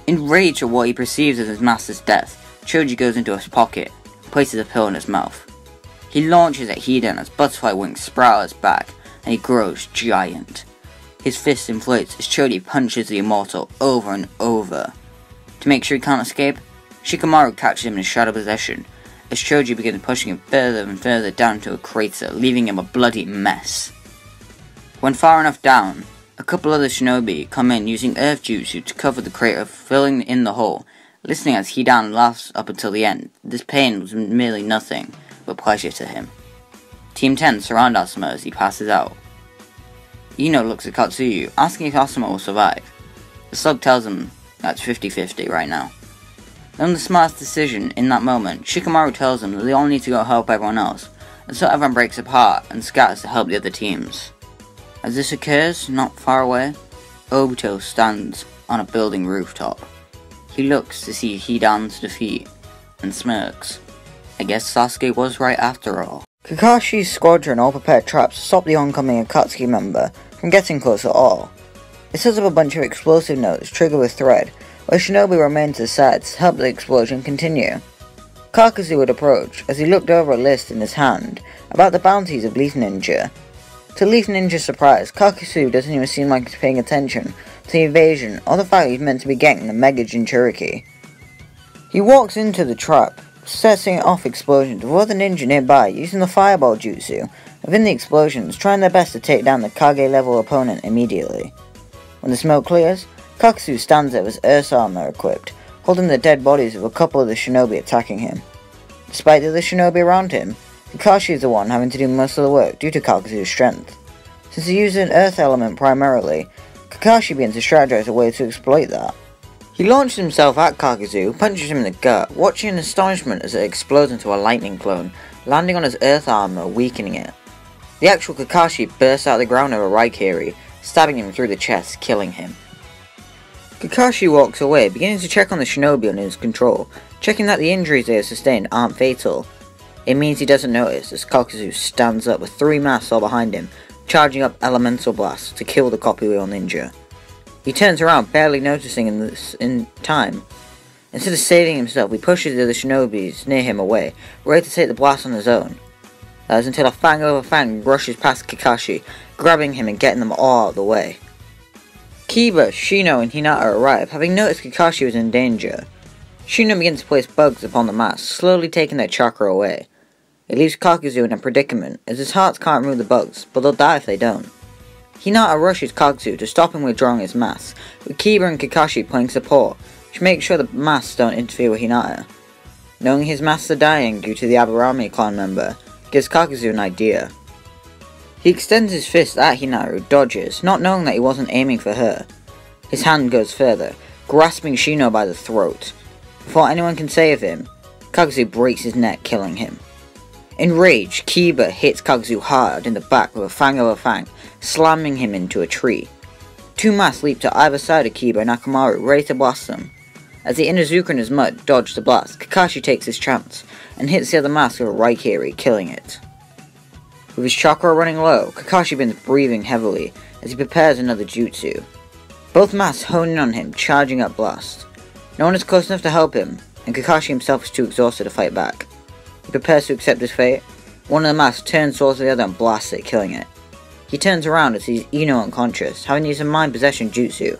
Enraged at what he perceives as his master's death, Choji goes into his pocket and places a pill in his mouth. He launches at Hidan as butterfly wings sprout his back and he grows giant. His fist inflates as Choji punches the immortal over and over. To make sure he can't escape, Shikamaru catches him in shadow possession as Choji begins pushing him further and further down into a crater, leaving him a bloody mess. When far enough down, a couple other shinobi come in using earth jutsu to cover the crater, filling in the hole, listening as Hidan laughs up until the end. This pain was merely nothing but pleasure to him. Team 10 surround Asuma as he passes out. Ino looks at Katsuyu, asking if Asuma will survive. The slug tells him that's 50-50 right now. Then the smartest decision in that moment, Shikamaru tells them that they all need to go help everyone else, and so everyone breaks apart and scatters to help the other teams. As this occurs, not far away, Obito stands on a building rooftop. He looks to see Hidan's defeat, and smirks. I guess Sasuke was right after all. Kakashi's squadron all prepared traps to stop the oncoming Akatsuki member from getting close at all. It sets up a bunch of explosive notes triggered with thread, where shinobi remain to the sides to help the explosion continue. Kakuzu would approach as he looked over a list in his hand about the bounties of Leaf Ninja. To Leaf Ninja's surprise, Kakasu doesn't even seem like he's paying attention to the invasion or the fact he's meant to be getting the Mega Jinchuriki. He walks into the trap, setting off explosions with other ninja nearby using the fireball jutsu, within the explosions trying their best to take down the Kage level opponent immediately. When the smoke clears, Kakasu stands there with his earth armor equipped, holding the dead bodies of a couple of the shinobi attacking him. Despite the other shinobi around him, Kakashi is the one having to do most of the work due to Kakasu's strength. Since he uses an earth element primarily, Kakashi begins to strategize a way to exploit that. He launches himself at Kakasu, punches him in the gut, watching in astonishment as it explodes into a lightning clone, landing on his earth armor, weakening it. The actual Kakashi bursts out of the ground of a Raikiri, stabbing him through the chest, killing him. Kakashi walks away, beginning to check on the shinobi under his control, checking that the injuries they have sustained aren't fatal. It means he doesn't notice as Kakasu stands up with 3 masks all behind him, charging up elemental blasts to kill the copy wheel ninja. He turns around, barely noticing in time. Instead of saving himself, he pushes the other shinobis near him away, ready to take the blast on his own. That is until a fang over fang rushes past Kakashi, grabbing him and getting them all out of the way. Kiba, Shino, and Hinata arrive, having noticed Kakashi was in danger. Shino begins to place bugs upon the masks, slowly taking their chakra away. It leaves Kakasu in a predicament, as his hearts can't remove the bugs, but they'll die if they don't. Hinata rushes Kakasu to stop him withdrawing his masks, with Kiba and Kakashi playing support, which makes sure the masks don't interfere with Hinata. Knowing his masks are dying due to the Aburame clan member, gives Kakasu an idea. He extends his fist at Hinata, who dodges, not knowing that he wasn't aiming for her. His hand goes further, grasping Shino by the throat. Before anyone can save him, Kakasu breaks his neck, killing him. Enraged, Kiba hits Kakasu hard in the back with a fang over fang, slamming him into a tree. 2 masks leap to either side of Kiba and Shikamaru, ready to blast them. As the Inuzuka and his mud dodge the blast, Kakashi takes his chance, and hits the other mask with a Raikiri, killing it. With his chakra running low, Kakashi begins breathing heavily, as he prepares another jutsu. Both masks hone in on him, charging up blast. No one is close enough to help him, and Kakashi himself is too exhausted to fight back. He prepares to accept his fate. One of the masks turns towards the other and blasts it, killing it. He turns around and sees Ino unconscious, having used a mind possession jutsu.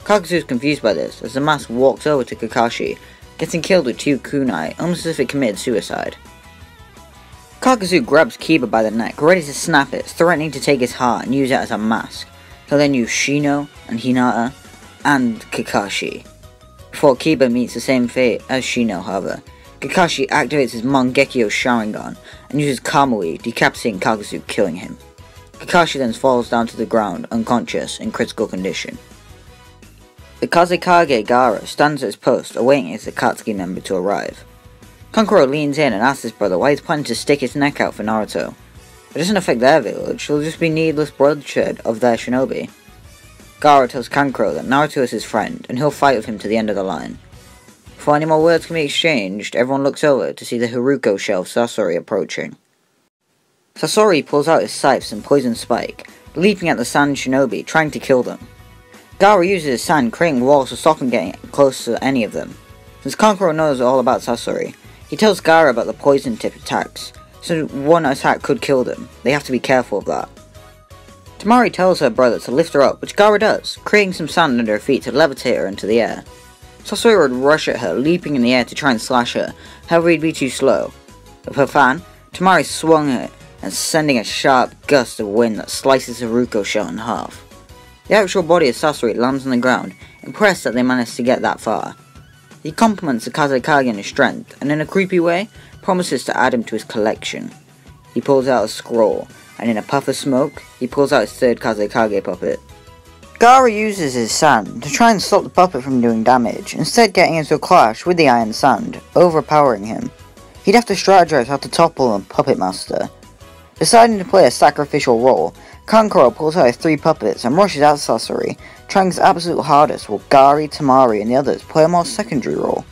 Kakasu is confused by this, as the mask walks over to Kakashi, getting killed with 2 kunai, almost as if it committed suicide. Kakasu grabs Kiba by the neck, ready to snap it, threatening to take his heart and use it as a mask. He'll then use Shino and Hinata and Kakashi. Before Kiba meets the same fate as Shino, however, Kakashi activates his Mangekyo Sharingan and uses Kamui, decapitating Kakasu, killing him. Kakashi then falls down to the ground, unconscious, in critical condition. The Kazekage Gara stands at his post, awaiting his Akatsuki member to arrive. Kankuro leans in and asks his brother why he's planning to stick his neck out for Naruto. It doesn't affect their village, it'll just be needless bloodshed of their shinobi. Gara tells Kankuro that Naruto is his friend, and he'll fight with him to the end of the line. Before any more words can be exchanged, everyone looks over to see the Haruko shell of Sasori approaching. Sasori pulls out his scythes and poison spike, leaping at the sand shinobi, trying to kill them. Gara uses his sand, creating walls to stop him getting close to any of them. Since Kankuro knows all about Sasori, he tells Gara about the poison tip attacks, so one attack could kill them. They have to be careful of that. Temari tells her brother to lift her up, which Gara does, creating some sand under her feet to levitate her into the air. Sasori would rush at her, leaping in the air to try and slash her, however he'd be too slow. With her fan, Temari swung it and sending a sharp gust of wind that slices Haruko shell in half. The actual body of Sasori lands on the ground, impressed that they managed to get that far. He compliments the Kazekage on his strength, and in a creepy way, promises to add him to his collection. He pulls out a scroll, and in a puff of smoke, he pulls out his 3rd Kazekage puppet. Gara uses his sand to try and stop the puppet from doing damage, instead getting into a clash with the iron sand, overpowering him. He'd have to strategize how to topple the puppet master. Deciding to play a sacrificial role, Kankuro pulls out his 3 puppets and rushes at Sasori, trying his absolute hardest while Gari, Temari, and the others play a more secondary role.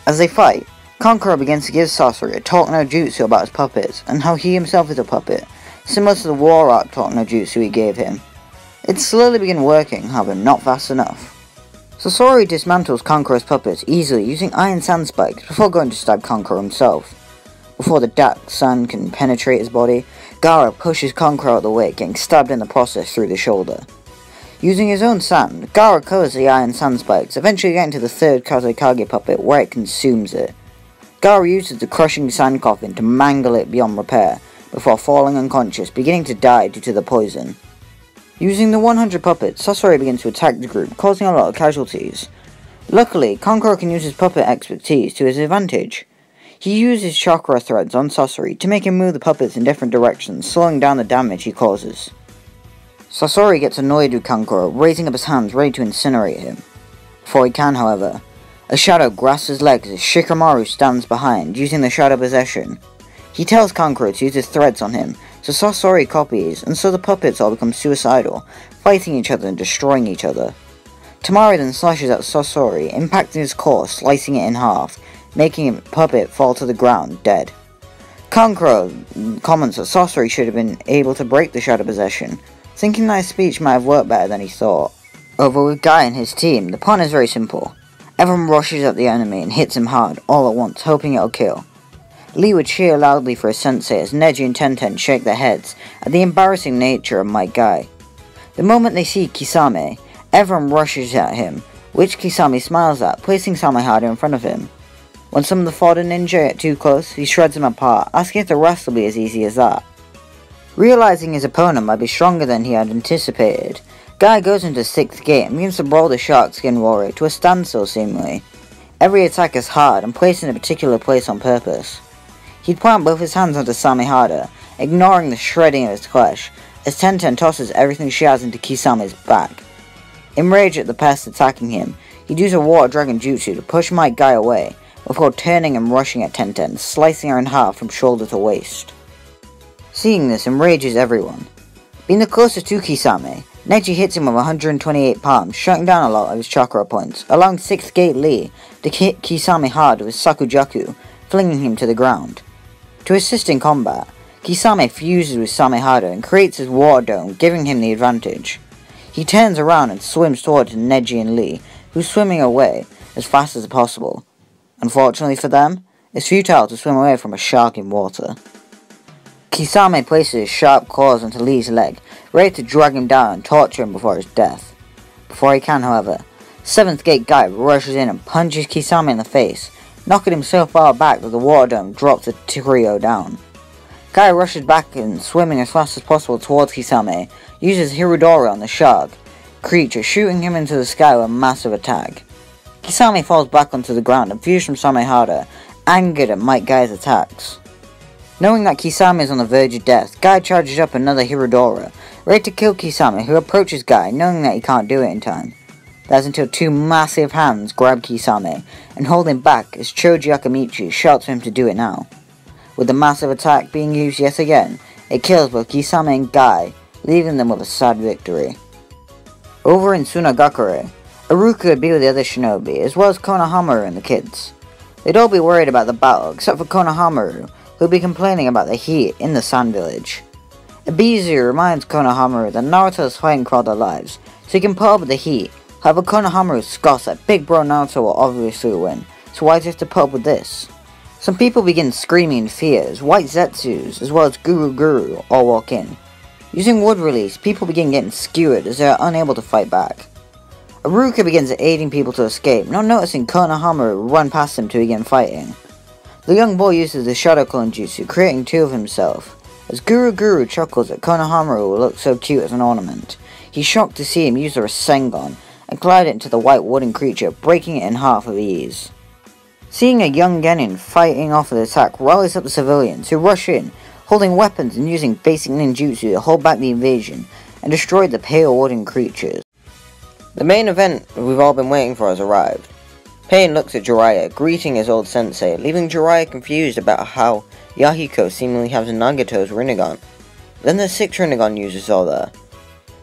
As they fight, Kankuro begins to give Sasori a talk no jutsu about his puppets, and how he himself is a puppet, similar to the War Arc talk no jutsu he gave him. It slowly begins working, however not fast enough. Sasori dismantles Kankuro's puppets easily using iron sand spikes before going to stab Kankuro himself. Before the dark sun can penetrate his body, Gara pushes Kankuro out of the way, getting stabbed in the process through the shoulder. Using his own sand, Gara colors the iron sand spikes, eventually getting to the third Kazekage puppet where it consumes it. Gara uses the crushing sand coffin to mangle it beyond repair, before falling unconscious, beginning to die due to the poison. Using the 100 puppets, Sasori begins to attack the group, causing a lot of casualties. Luckily, Kankuro can use his puppet expertise to his advantage. He uses chakra threads on Sasori to make him move the puppets in different directions, slowing down the damage he causes. Sasori gets annoyed with Kankuro, raising up his hands ready to incinerate him. Before he can, however, a shadow grasps his legs as Shikamaru stands behind, using the shadow possession. He tells Kankuro to use his threads on him, so Sasori copies, and so the puppets all become suicidal, fighting each other and destroying each other. Tamari then slashes at Sasori, impacting his core, slicing it in half, making the puppet fall to the ground, dead. Kankuro comments that Sasori should have been able to break the shadow possession, thinking that his speech might have worked better than he thought. Over with Guy and his team, the plan is very simple. Everyone rushes at the enemy and hits him hard, all at once, hoping it'll kill. Lee would cheer loudly for his sensei as Nedji and Tenten shake their heads at the embarrassing nature of Might Guy. The moment they see Kisame, everyone rushes at him, which Kisame smiles at, placing Samehada in front of him. When some of the fodder ninja get too close, he shreds them apart, asking if the rest will be as easy as that. Realizing his opponent might be stronger than he had anticipated, Guy goes into 6th gate and begins to brawl the shark skin warrior to a standstill seemingly. Every attack is hard and placed in a particular place on purpose. He'd plant both his hands onto Samehada, ignoring the shredding of his flesh, as Tenten tosses everything she has into Kisame's back. Enraged at the pest attacking him, he'd use a water dragon jutsu to push Might Guy away, before turning and rushing at Tenten, slicing her in half from shoulder to waist. Seeing this enrages everyone. Being the closest to Kisame, Nedji hits him with 128 palms, shutting down a lot of his chakra points, allowing 6th gate Lee to hit Kisame hard with Sakujaku, flinging him to the ground. To assist in combat, Kisame fuses with Samehada and creates his water dome, giving him the advantage. He turns around and swims towards Nedji and Lee, who's swimming away as fast as possible. Unfortunately for them, it's futile to swim away from a shark in water. Kisame places his sharp claws onto Lee's leg, ready to drag him down and torture him before his death. Before he can, however, 7th gate Guy rushes in and punches Kisame in the face, knocking him so far back that the water dome drops the trio down. Guy rushes back and, swimming as fast as possible towards Kisame, uses Hirodori on the shark creature, shooting him into the sky with a massive attack. Kisame falls back onto the ground and fused from Samehada, angered at Might Guy's attacks. Knowing that Kisame is on the verge of death, Guy charges up another Hirodora, ready to kill Kisame, who approaches Guy, knowing that he can't do it in time. That's until 2 massive hands grab Kisame and hold him back as Choji Akamichi shouts for him to do it now. With the massive attack being used yet again, it kills both Kisame and Guy, leaving them with a sad victory. Over in Sunagakure, Iruka would be with the other shinobi, as well as Konohamaru and the kids. They'd all be worried about the battle, except for Konohamaru, who'd be complaining about the heat in the Sand Village. Bijuu reminds Konohamaru that Naruto is fighting for their lives, so he can put up with the heat. However, Konohamaru scoffs that big bro Naruto will obviously win, so why does he have to put up with this? Some people begin screaming in fear as white Zetsus, as well as Guru all walk in. Using wood release, people begin getting skewered as they are unable to fight back. Iruka begins aiding people to escape, not noticing Konohamaru run past him to begin fighting. The young boy uses the Shadow Clone Jutsu, creating 2 of himself. As Guru chuckles that Konohamaru will look so cute as an ornament, he's shocked to see him use the Rasengan and glide it into the white wooden creature, breaking it in half with ease. Seeing a young genin fighting off the attack rallies up the civilians, who rush in, holding weapons and using basic ninjutsu to hold back the invasion and destroy the pale wooden creatures. The main event we've all been waiting for has arrived. Pain looks at Jiraiya, greeting his old sensei, leaving Jiraiya confused about how Yahiko seemingly has Nagato's Rinnegan. Then the 6 Rinnegan users are there.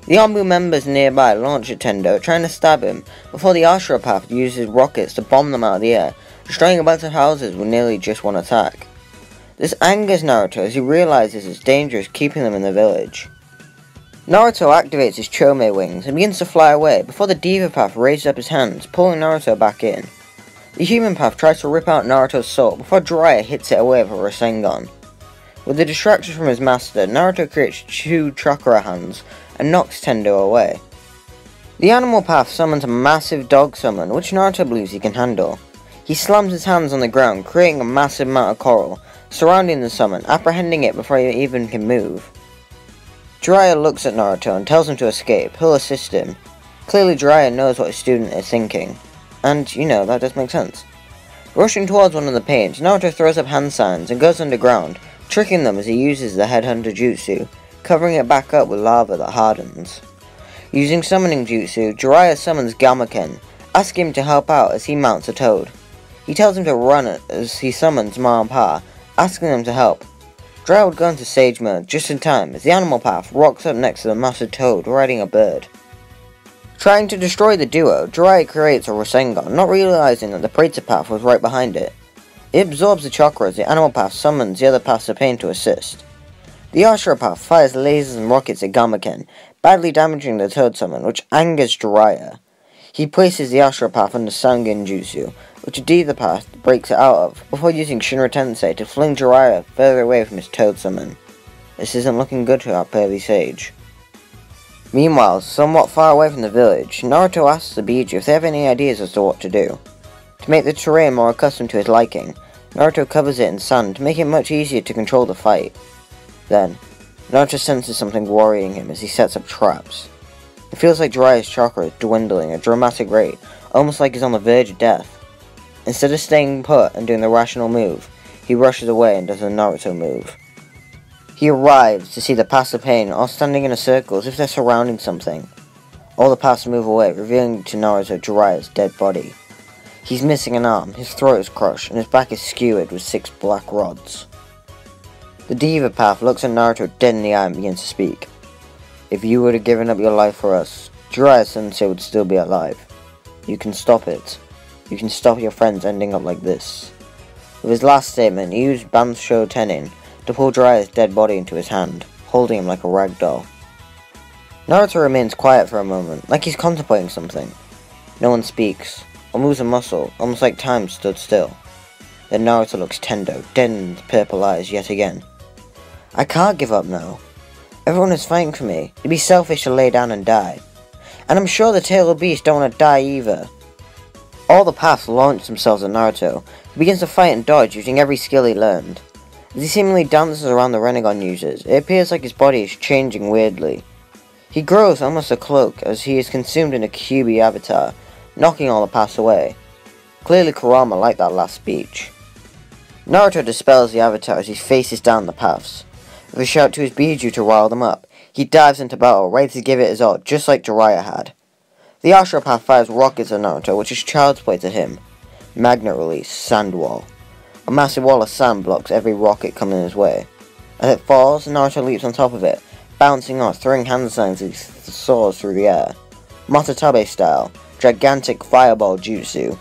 The Anbu members nearby launch at Tendo, trying to stab him, before the Ashura Path uses rockets to bomb them out of the air, destroying a bunch of houses with nearly just 1 attack. This angers Naruto as he realizes it's dangerous keeping them in the village. Naruto activates his Chome wings and begins to fly away before the Diva Path raises up his hands, pulling Naruto back in. The human path tries to rip out Naruto's soul before Jiraiya hits it away with a Rasengan. With the distraction from his master, Naruto creates 2 chakra hands and knocks Tendo away. The animal path summons a massive dog summon, which Naruto believes he can handle. He slams his hands on the ground, creating a massive amount of coral, surrounding the summon, apprehending it before he even can move. Jiraiya looks at Naruto and tells him to escape. He'll assist him. Clearly Jiraiya knows what his student is thinking. And, you know, that does make sense. Rushing towards one of the pains, Naruto throws up hand signs and goes underground, tricking them as he uses the Headhunter Jutsu, covering it back up with lava that hardens. Using Summoning Jutsu, Jiraiya summons Gamaken, asking him to help out as he mounts a toad. He tells him to run as he summons Ma and Pa, asking them to help. Jiraiya would go into Sage mode just in time as the animal path rocks up next to the massive toad riding a bird. Trying to destroy the duo, Jiraiya creates a Rasengan, not realizing that the Predator path was right behind it. It absorbs the chakra as the animal path summons the other paths of pain to assist. The Ashura path fires lasers and rockets at Gamaken, badly damaging the toad summon, which angers Jiraiya. He places the Ashura path under Sangen Jutsu, which Aditya path breaks it out of, before using Shinra Tensei to fling Jiraiya further away from his toad summon. This isn't looking good to our pearly sage. Meanwhile, somewhat far away from the village, Naruto asks the Bijuu if they have any ideas as to what to do. To make the terrain more accustomed to his liking, Naruto covers it in sand to make it much easier to control the fight. Then, Naruto senses something worrying him as he sets up traps. It feels like Jiraiya's chakra is dwindling at a dramatic rate, almost like he's on the verge of death. Instead of staying put and doing the rational move, he rushes away and does a Naruto move. He arrives to see the paths of pain all standing in a circle as if they're surrounding something. All the paths move away, revealing to Naruto Jiraiya's dead body. He's missing an arm, his throat is crushed, and his back is skewered with 6 black rods. The Diva path looks at Naruto dead in the eye and begins to speak. If you would have given up your life for us, Jiraiya-sensei would still be alive. You can stop it. You can stop your friends ending up like this. With his last statement, he used Bansho Tenin to pull Jiraiya's dead body into his hand, holding him like a rag doll. Naruto remains quiet for a moment, like he's contemplating something. No one speaks, or moves a muscle, almost like time stood still. Then Naruto looks Tendo, dead in his purple eyes yet again. I can't give up now. Everyone is fighting for me. It'd be selfish to lay down and die. And I'm sure the Tailed Beast don't want to die either. All the paths launch themselves at Naruto, who begins to fight and dodge using every skill he learned. As he seemingly dances around the Rinnegan users, it appears like his body is changing weirdly. He grows almost a cloak as he is consumed in a Kyuubi avatar, knocking all the paths away. Clearly Kurama liked that last speech. Naruto dispels the avatar as he faces down the paths. With a shout to his Bijuu to rile them up, he dives into battle, ready to give it his all, just like Jiraiya had. The Ashura path fires rockets at Naruto, which is child's play to him. Magnet release, sand wall. A massive wall of sand blocks every rocket coming his way. As it falls, Naruto leaps on top of it, bouncing off, throwing hand signs as he soars through the air. Matatabe style, gigantic fireball jutsu.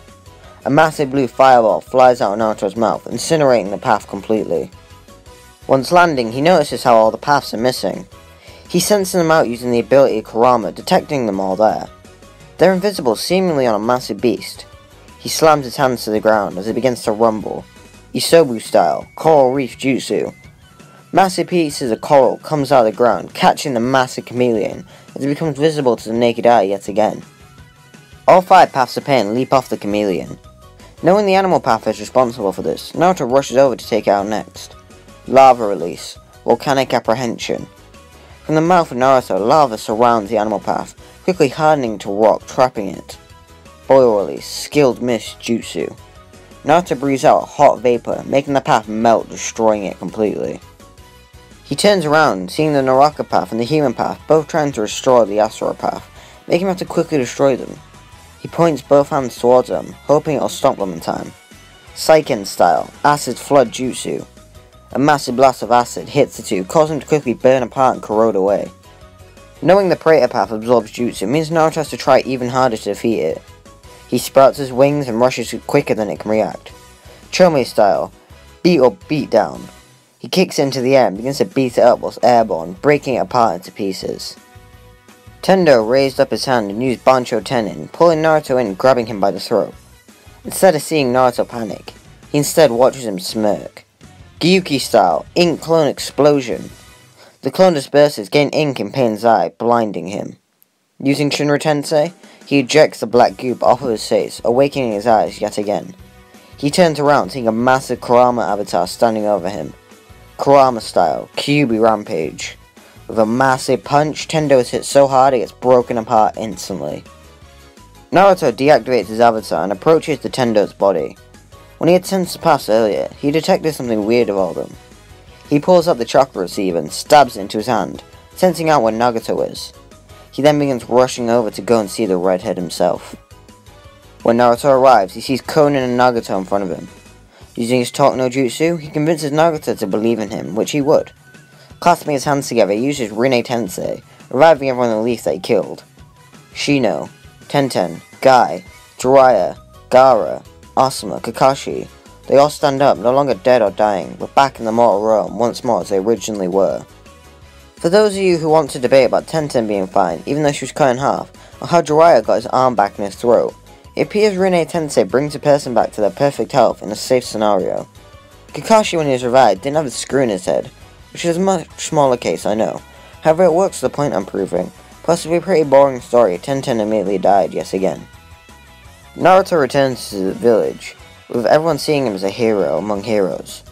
A massive blue fireball flies out of Naruto's mouth, incinerating the path completely. Once landing, he notices how all the paths are missing. He senses them out using the ability of Kurama, detecting them all there. They're invisible, seemingly on a massive beast. He slams his hands to the ground as it begins to rumble. Isobu style, coral reef jutsu. Massive pieces of coral comes out of the ground, catching the massive chameleon as it becomes visible to the naked eye yet again. All 5 paths of pain leap off the chameleon. Knowing the animal path is responsible for this, Naruto rushes over to take it out next. Lava release, volcanic apprehension. From the mouth of Naruto, lava surrounds the animal path, quickly hardening to rock, trapping it. Boil release, skilled mist jutsu. Naruto breathes out hot vapor, making the path melt, destroying it completely. He turns around, seeing the Naraka path and the human path both trying to restore the Asura path, making him have to quickly destroy them. He points both hands towards them, hoping it'll stop them in time. Saikan style, acid flood jutsu. A massive blast of acid hits the two, causing them to quickly burn apart and corrode away. Knowing the Predator path absorbs jutsu means Naruto has to try even harder to defeat it. He sprouts his wings and rushes quicker than it can react. Chome style, beat or beat down. He kicks into the air and begins to beat it up whilst airborne, breaking it apart into pieces. Tendo raised up his hand and used Bansho Tenin, pulling Naruto in and grabbing him by the throat. Instead of seeing Naruto panic, he instead watches him smirk. Gyuki style, ink clone explosion. The clone disperses, gain ink in Pain's eye, blinding him. Using Shinra Tensei, he ejects the black goop off of his face, awakening his eyes yet again. He turns around, seeing a massive Kurama avatar standing over him. Kurama style, Kyuubi rampage. With a massive punch, Tendo is hit so hard it gets broken apart instantly. Naruto deactivates his avatar and approaches the Tendo's body. When he had sensed the pass earlier, he detected something weird about them. He pulls up the chakra receiver and stabs it into his hand, sensing out where Nagato is. He then begins rushing over to go and see the redhead himself. When Naruto arrives, he sees Konan and Nagato in front of him. Using his talk no jutsu, he convinces Nagato to believe in him, which he would. Clasping his hands together, he uses Rinne Tensei, reviving everyone in the leaf that he killed. Shino, Tenten, Guy, Jiraiya, Gara, Asuma, Kakashi, they all stand up, no longer dead or dying, but back in the mortal realm once more as they originally were. For those of you who want to debate about Tenten being fine, even though she was cut in half, or how Jiraiya got his arm back in his throat, it appears Rinne Tensei brings a person back to their perfect health in a safe scenario. Kakashi, when he was revived, didn't have a screw in his head, which is a much smaller case, I know. However, it works to the point I'm proving. Plus, it would be a pretty boring story if Tenten immediately died yet again. Naruto returns to the village, with everyone seeing him as a hero among heroes.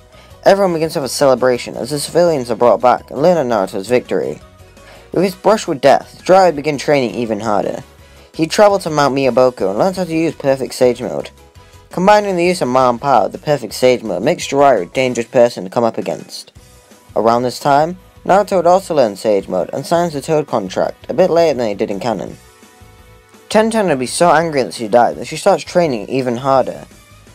Everyone begins to have a celebration as the civilians are brought back and learn of Naruto's victory. With his brush with death, Jiraiya began training even harder. He traveled to Mount Miyaboku and learned how to use Perfect Sage Mode. Combining the use of Ma and Pa with the Perfect Sage Mode makes Jiraiya a dangerous person to come up against. Around this time, Naruto had also learned Sage Mode and signs the Toad contract, a bit later than he did in canon. Tenten would be so angry that she died that she starts training even harder.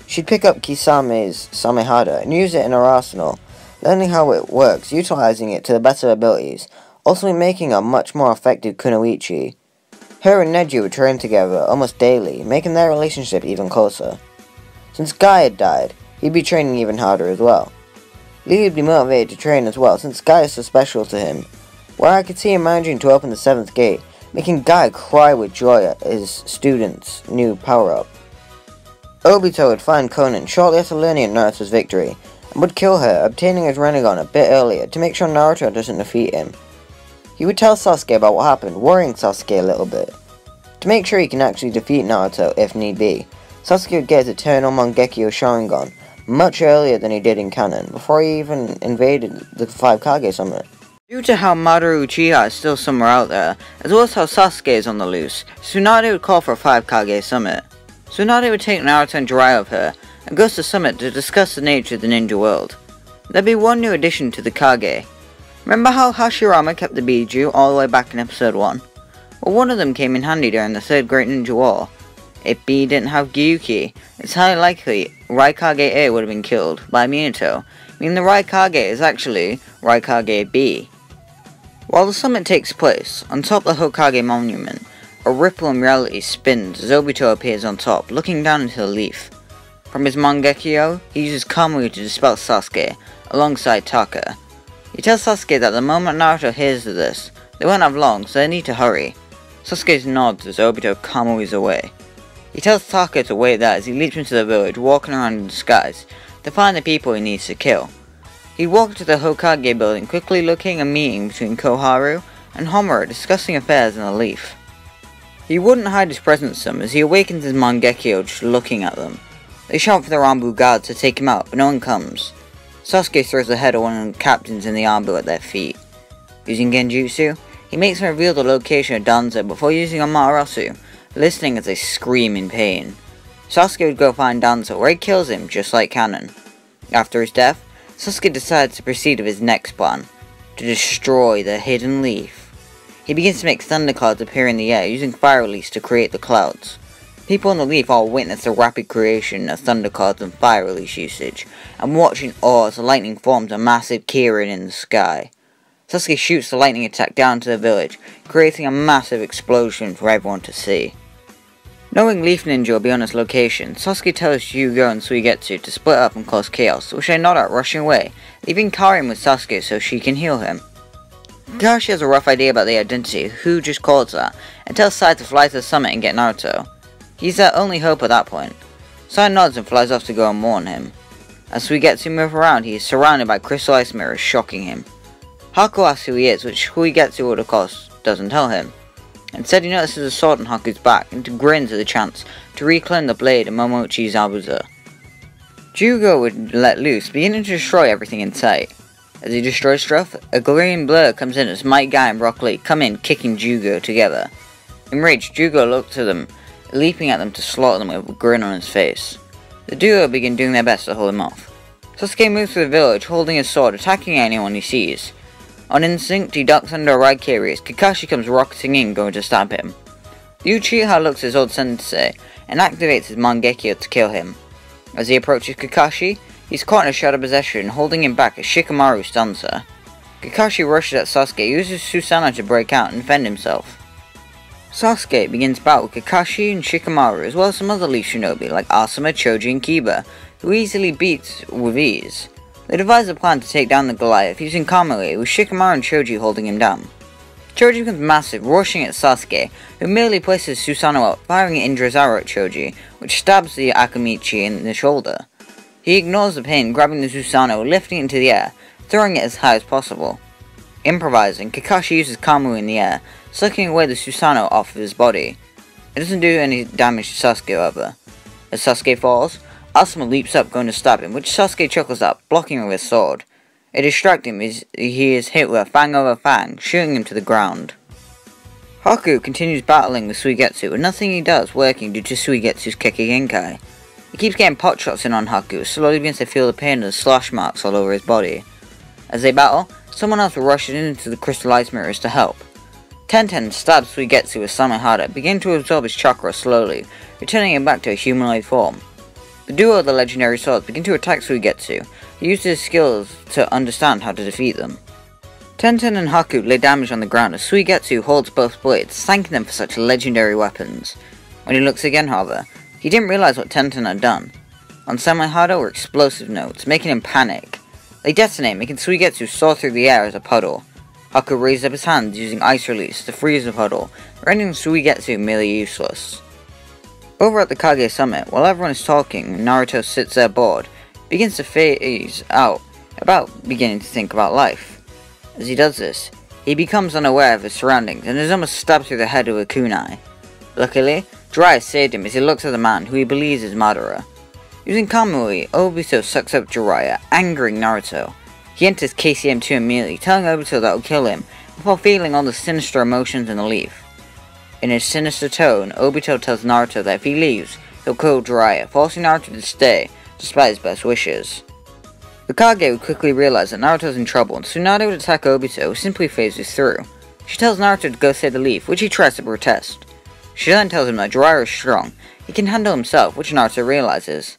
She'd pick up Kisame's Samehada and use it in her arsenal, learning how it works, utilizing it to the best of her abilities, ultimately making her a much more effective kunoichi. Her and Nedji would train together almost daily, making their relationship even closer. Since Guy had died, he'd be training even harder as well. Lee would be motivated to train as well, since Guy is so special to him, where I could see him managing to open the 7th gate, making Guy cry with joy at his student's new power-up. Obito would find Konan shortly after learning of Naruto's victory, and would kill her, obtaining his Rinnegan a bit earlier to make sure Naruto doesn't defeat him. He would tell Sasuke about what happened, worrying Sasuke a little bit. To make sure he can actually defeat Naruto if need be, Sasuke would get his Eternal Mangekyo Sharingan much earlier than he did in canon, before he even invaded the 5 Kage Summit. Due to how Madara Uchiha is still somewhere out there, as well as how Sasuke is on the loose, Tsunade would call for a 5 Kage Summit. Tsunade would take Naruto and Jiraiya with her, and goes to Summit to discuss the nature of the ninja world. There'd be one new addition to the Kage. Remember how Hashirama kept the Bijuu all the way back in episode 1? Well, one of them came in handy during the 3rd Great Ninja War. If B didn't have Gyuki, it's highly likely Raikage A would have been killed by Minato, meaning the Raikage is actually Raikage B. While the summit takes place, on top of the Hokage monument, a ripple in reality spins as Obito appears on top, looking down into the leaf. From his Mangekyo, he uses Kamui to dispel Sasuke, alongside Taka. He tells Sasuke that the moment Naruto hears of this, they won't have long, so they need to hurry. Sasuke nods as Obito Kamui's away. He tells Taka to wait there as he leaps into the village, walking around in disguise, to find the people he needs to kill. He walked to the Hokage building, quickly looking a meeting between Koharu and Homura discussing affairs in the leaf. He wouldn't hide his presence some as he awakens his Mangekyo just looking at them. They shout for the Ranbu guards to take him out, but no one comes. Sasuke throws the head of one of the captains in the Ranbu at their feet. Using Genjutsu, he makes them reveal the location of Danzo before using Amaterasu, listening as they scream in pain. Sasuke would go find Danzo where he kills him just like canon. After his death, Sasuke decides to proceed with his next plan, to destroy the hidden leaf. He begins to make thunderclouds appear in the air using fire release to create the clouds. People in the leaf all witness the rapid creation of thunderclouds and fire release usage, and watch in awe as the lightning forms a massive Kirin in the sky. Sasuke shoots the lightning attack down to the village, creating a massive explosion for everyone to see. Knowing Leaf Ninja will be on his location, Sasuke tells Hyuga and Suigetsu to split up and cause chaos, which they nod at rushing away, leaving Karin with Sasuke so she can heal him. Kakashi has a rough idea about the identity of who just caused that, and tells Sai to fly to the summit and get Naruto. He's their only hope at that point. Sai nods and flies off to go and warn him. As Suigetsu moves around, he is surrounded by crystal ice mirrors, shocking him. Haku asks who he is, which Suigetsu, of course, doesn't tell him. Instead, he notices a sword on Haku's back and grins at the chance to reclaim the blade of Momochi Zabuza. Jugo would let loose, beginning to destroy everything in sight. As he destroys stuff, a green blur comes in as Might Guy and Rock Lee come in, kicking Jugo together. Enraged, Jugo looks at them, leaping at them to slaughter them with a grin on his face. The duo begin doing their best to hold him off. Sasuke moves through the village, holding his sword, attacking anyone he sees. On instinct, he ducks under a Raikiri as Kakashi comes rocketing in, going to stab him. The Uchiha looks at his old sensei and activates his Mangekyo to kill him. As he approaches Kakashi, he's caught in a shadow possession, holding him back as Shikamaru stuns her. Kakashi rushes at Sasuke, uses Susanoo to break out and defend himself. Sasuke begins battle with Kakashi and Shikamaru, as well as some other Leaf Shinobi like Asuma, Choji, and Kiba, who easily beats with ease. They devise a plan to take down the Goliath using Kamui, with Shikamaru and Choji holding him down. Choji becomes massive, rushing at Sasuke, who merely places Susanoo up, firing Indra's arrow at Choji, which stabs the Akamichi in the shoulder. He ignores the pain, grabbing the Susanoo, lifting it into the air, throwing it as high as possible. Improvising, Kakashi uses Kamui in the air, sucking away the Susanoo off of his body. It doesn't do any damage to Sasuke, however. As Sasuke falls, Asuma leaps up, going to stab him, which Sasuke chuckles at, blocking him with his sword. It distracts him as he is hit with a fang over fang, shooting him to the ground. Haku continues battling with Suigetsu, with nothing he does working due to Suigetsu's Kekagenkai. He keeps getting pot shots in on Haku, slowly begins to feel the pain of the slash marks all over his body. As they battle, someone else rushes into the crystallized mirrors to help. Tenten stabs Suigetsu with Samehada, beginning to absorb his chakra slowly, returning him back to a humanoid form. The duo of the legendary swords begin to attack Suigetsu. He uses his skills to understand how to defeat them. Tenten and Haku lay damage on the ground as Suigetsu holds both blades, thanking them for such legendary weapons. When he looks again, however, he didn't realize what Tenten had done. On Samehada were explosive notes, making him panic. They detonate, making Suigetsu soar through the air as a puddle. Haku raises up his hands using ice release to freeze the puddle, rendering Suigetsu merely useless. Over at the Kage Summit, while everyone is talking, Naruto sits there bored, begins to phase out, beginning to think about life. As he does this, he becomes unaware of his surroundings and is almost stabbed through the head with a kunai. Luckily, Jiraiya saved him as he looks at the man who he believes is Madara. Using Kamui, Obito sucks up Jiraiya, angering Naruto. He enters KCM2 immediately, telling Obito that will kill him, before feeling all the sinister emotions in the leaf. In his sinister tone, Obito tells Naruto that if he leaves, he'll kill Jiraiya, forcing Naruto to stay, despite his best wishes. The Kage would quickly realize that Naruto's in trouble, and Tsunade would attack Obito, who simply phases through. She tells Naruto to go save the leaf, which he tries to protest. She then tells him that Jiraiya is strong, he can handle himself, which Naruto realizes.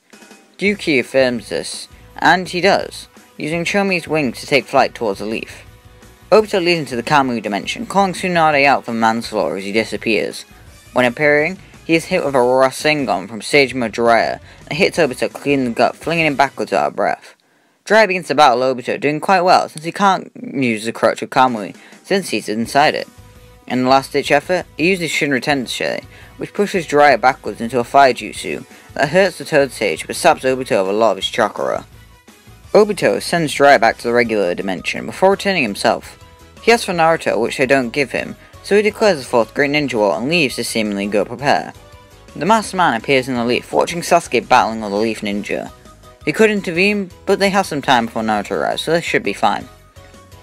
Gyuki affirms this, and he does, using Chomi's wings to take flight towards the leaf. Obito leads into the Kamui dimension, calling Tsunade out for manslaughter as he disappears. When appearing, he is hit with a Rasengan from Sage Mode Jiraiya, and hits Obito clean in the gut, flinging him backwards out of breath. Jiraiya begins to battle Obito, doing quite well, since he can't use the crutch of Kamui, since he's inside it. In the last-ditch effort, he uses Shinra Tensei, which pushes Jiraiya backwards into a fire jutsu that hurts the Toad Sage, but saps Obito of a lot of his chakra. Obito sends Jiraiya back to the regular dimension, before returning himself. He asks for Naruto, which they don't give him, so he declares the fourth Great Ninja War and leaves to seemingly go prepare. The masked man appears in the leaf, watching Sasuke battling with the leaf ninja. He could intervene, but they have some time before Naruto arrives, so this should be fine.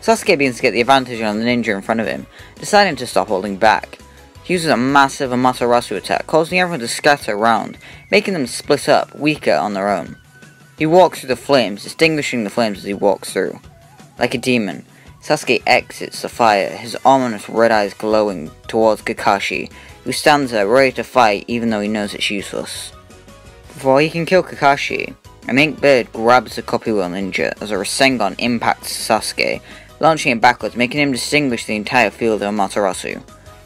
Sasuke begins to get the advantage on the ninja in front of him, deciding to stop holding back. He uses a massive Amaterasu attack, causing everyone to scatter around, making them split up, weaker on their own. He walks through the flames, extinguishing the flames as he walks through. Like a demon, Sasuke exits the fire, his ominous red eyes glowing towards Kakashi, who stands there ready to fight even though he knows it's useless. Before he can kill Kakashi, an ink bird grabs the copy wheel ninja as a Rasengan impacts Sasuke, launching him backwards, making him distinguish the entire field of Amaterasu.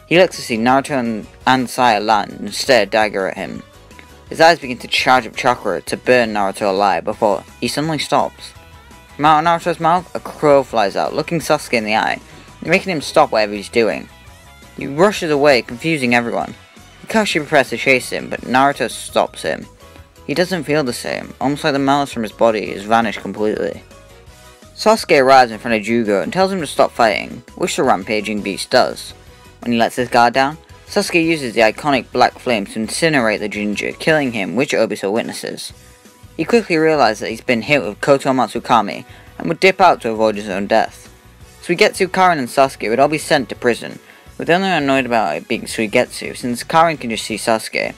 He looks to see Naruto and Saya land and stare a dagger at him. His eyes begin to charge up chakra to burn Naruto alive before he suddenly stops. From out of Naruto's mouth, a crow flies out, looking Sasuke in the eye, making him stop whatever he's doing. He rushes away, confusing everyone. Kakashi prepares to chase him, but Naruto stops him. He doesn't feel the same, almost like the malice from his body has vanished completely. Sasuke arrives in front of Jugo and tells him to stop fighting, which the rampaging beast does. When he lets his guard down, Sasuke uses the iconic black flame to incinerate the ginger, killing him, which Obito witnesses. He quickly realizes that he's been hit with Koto Matsukami and would dip out to avoid his own death. Suigetsu, Karin and Sasuke would all be sent to prison, with only annoyed about it being Suigetsu, since Karin can just see Sasuke.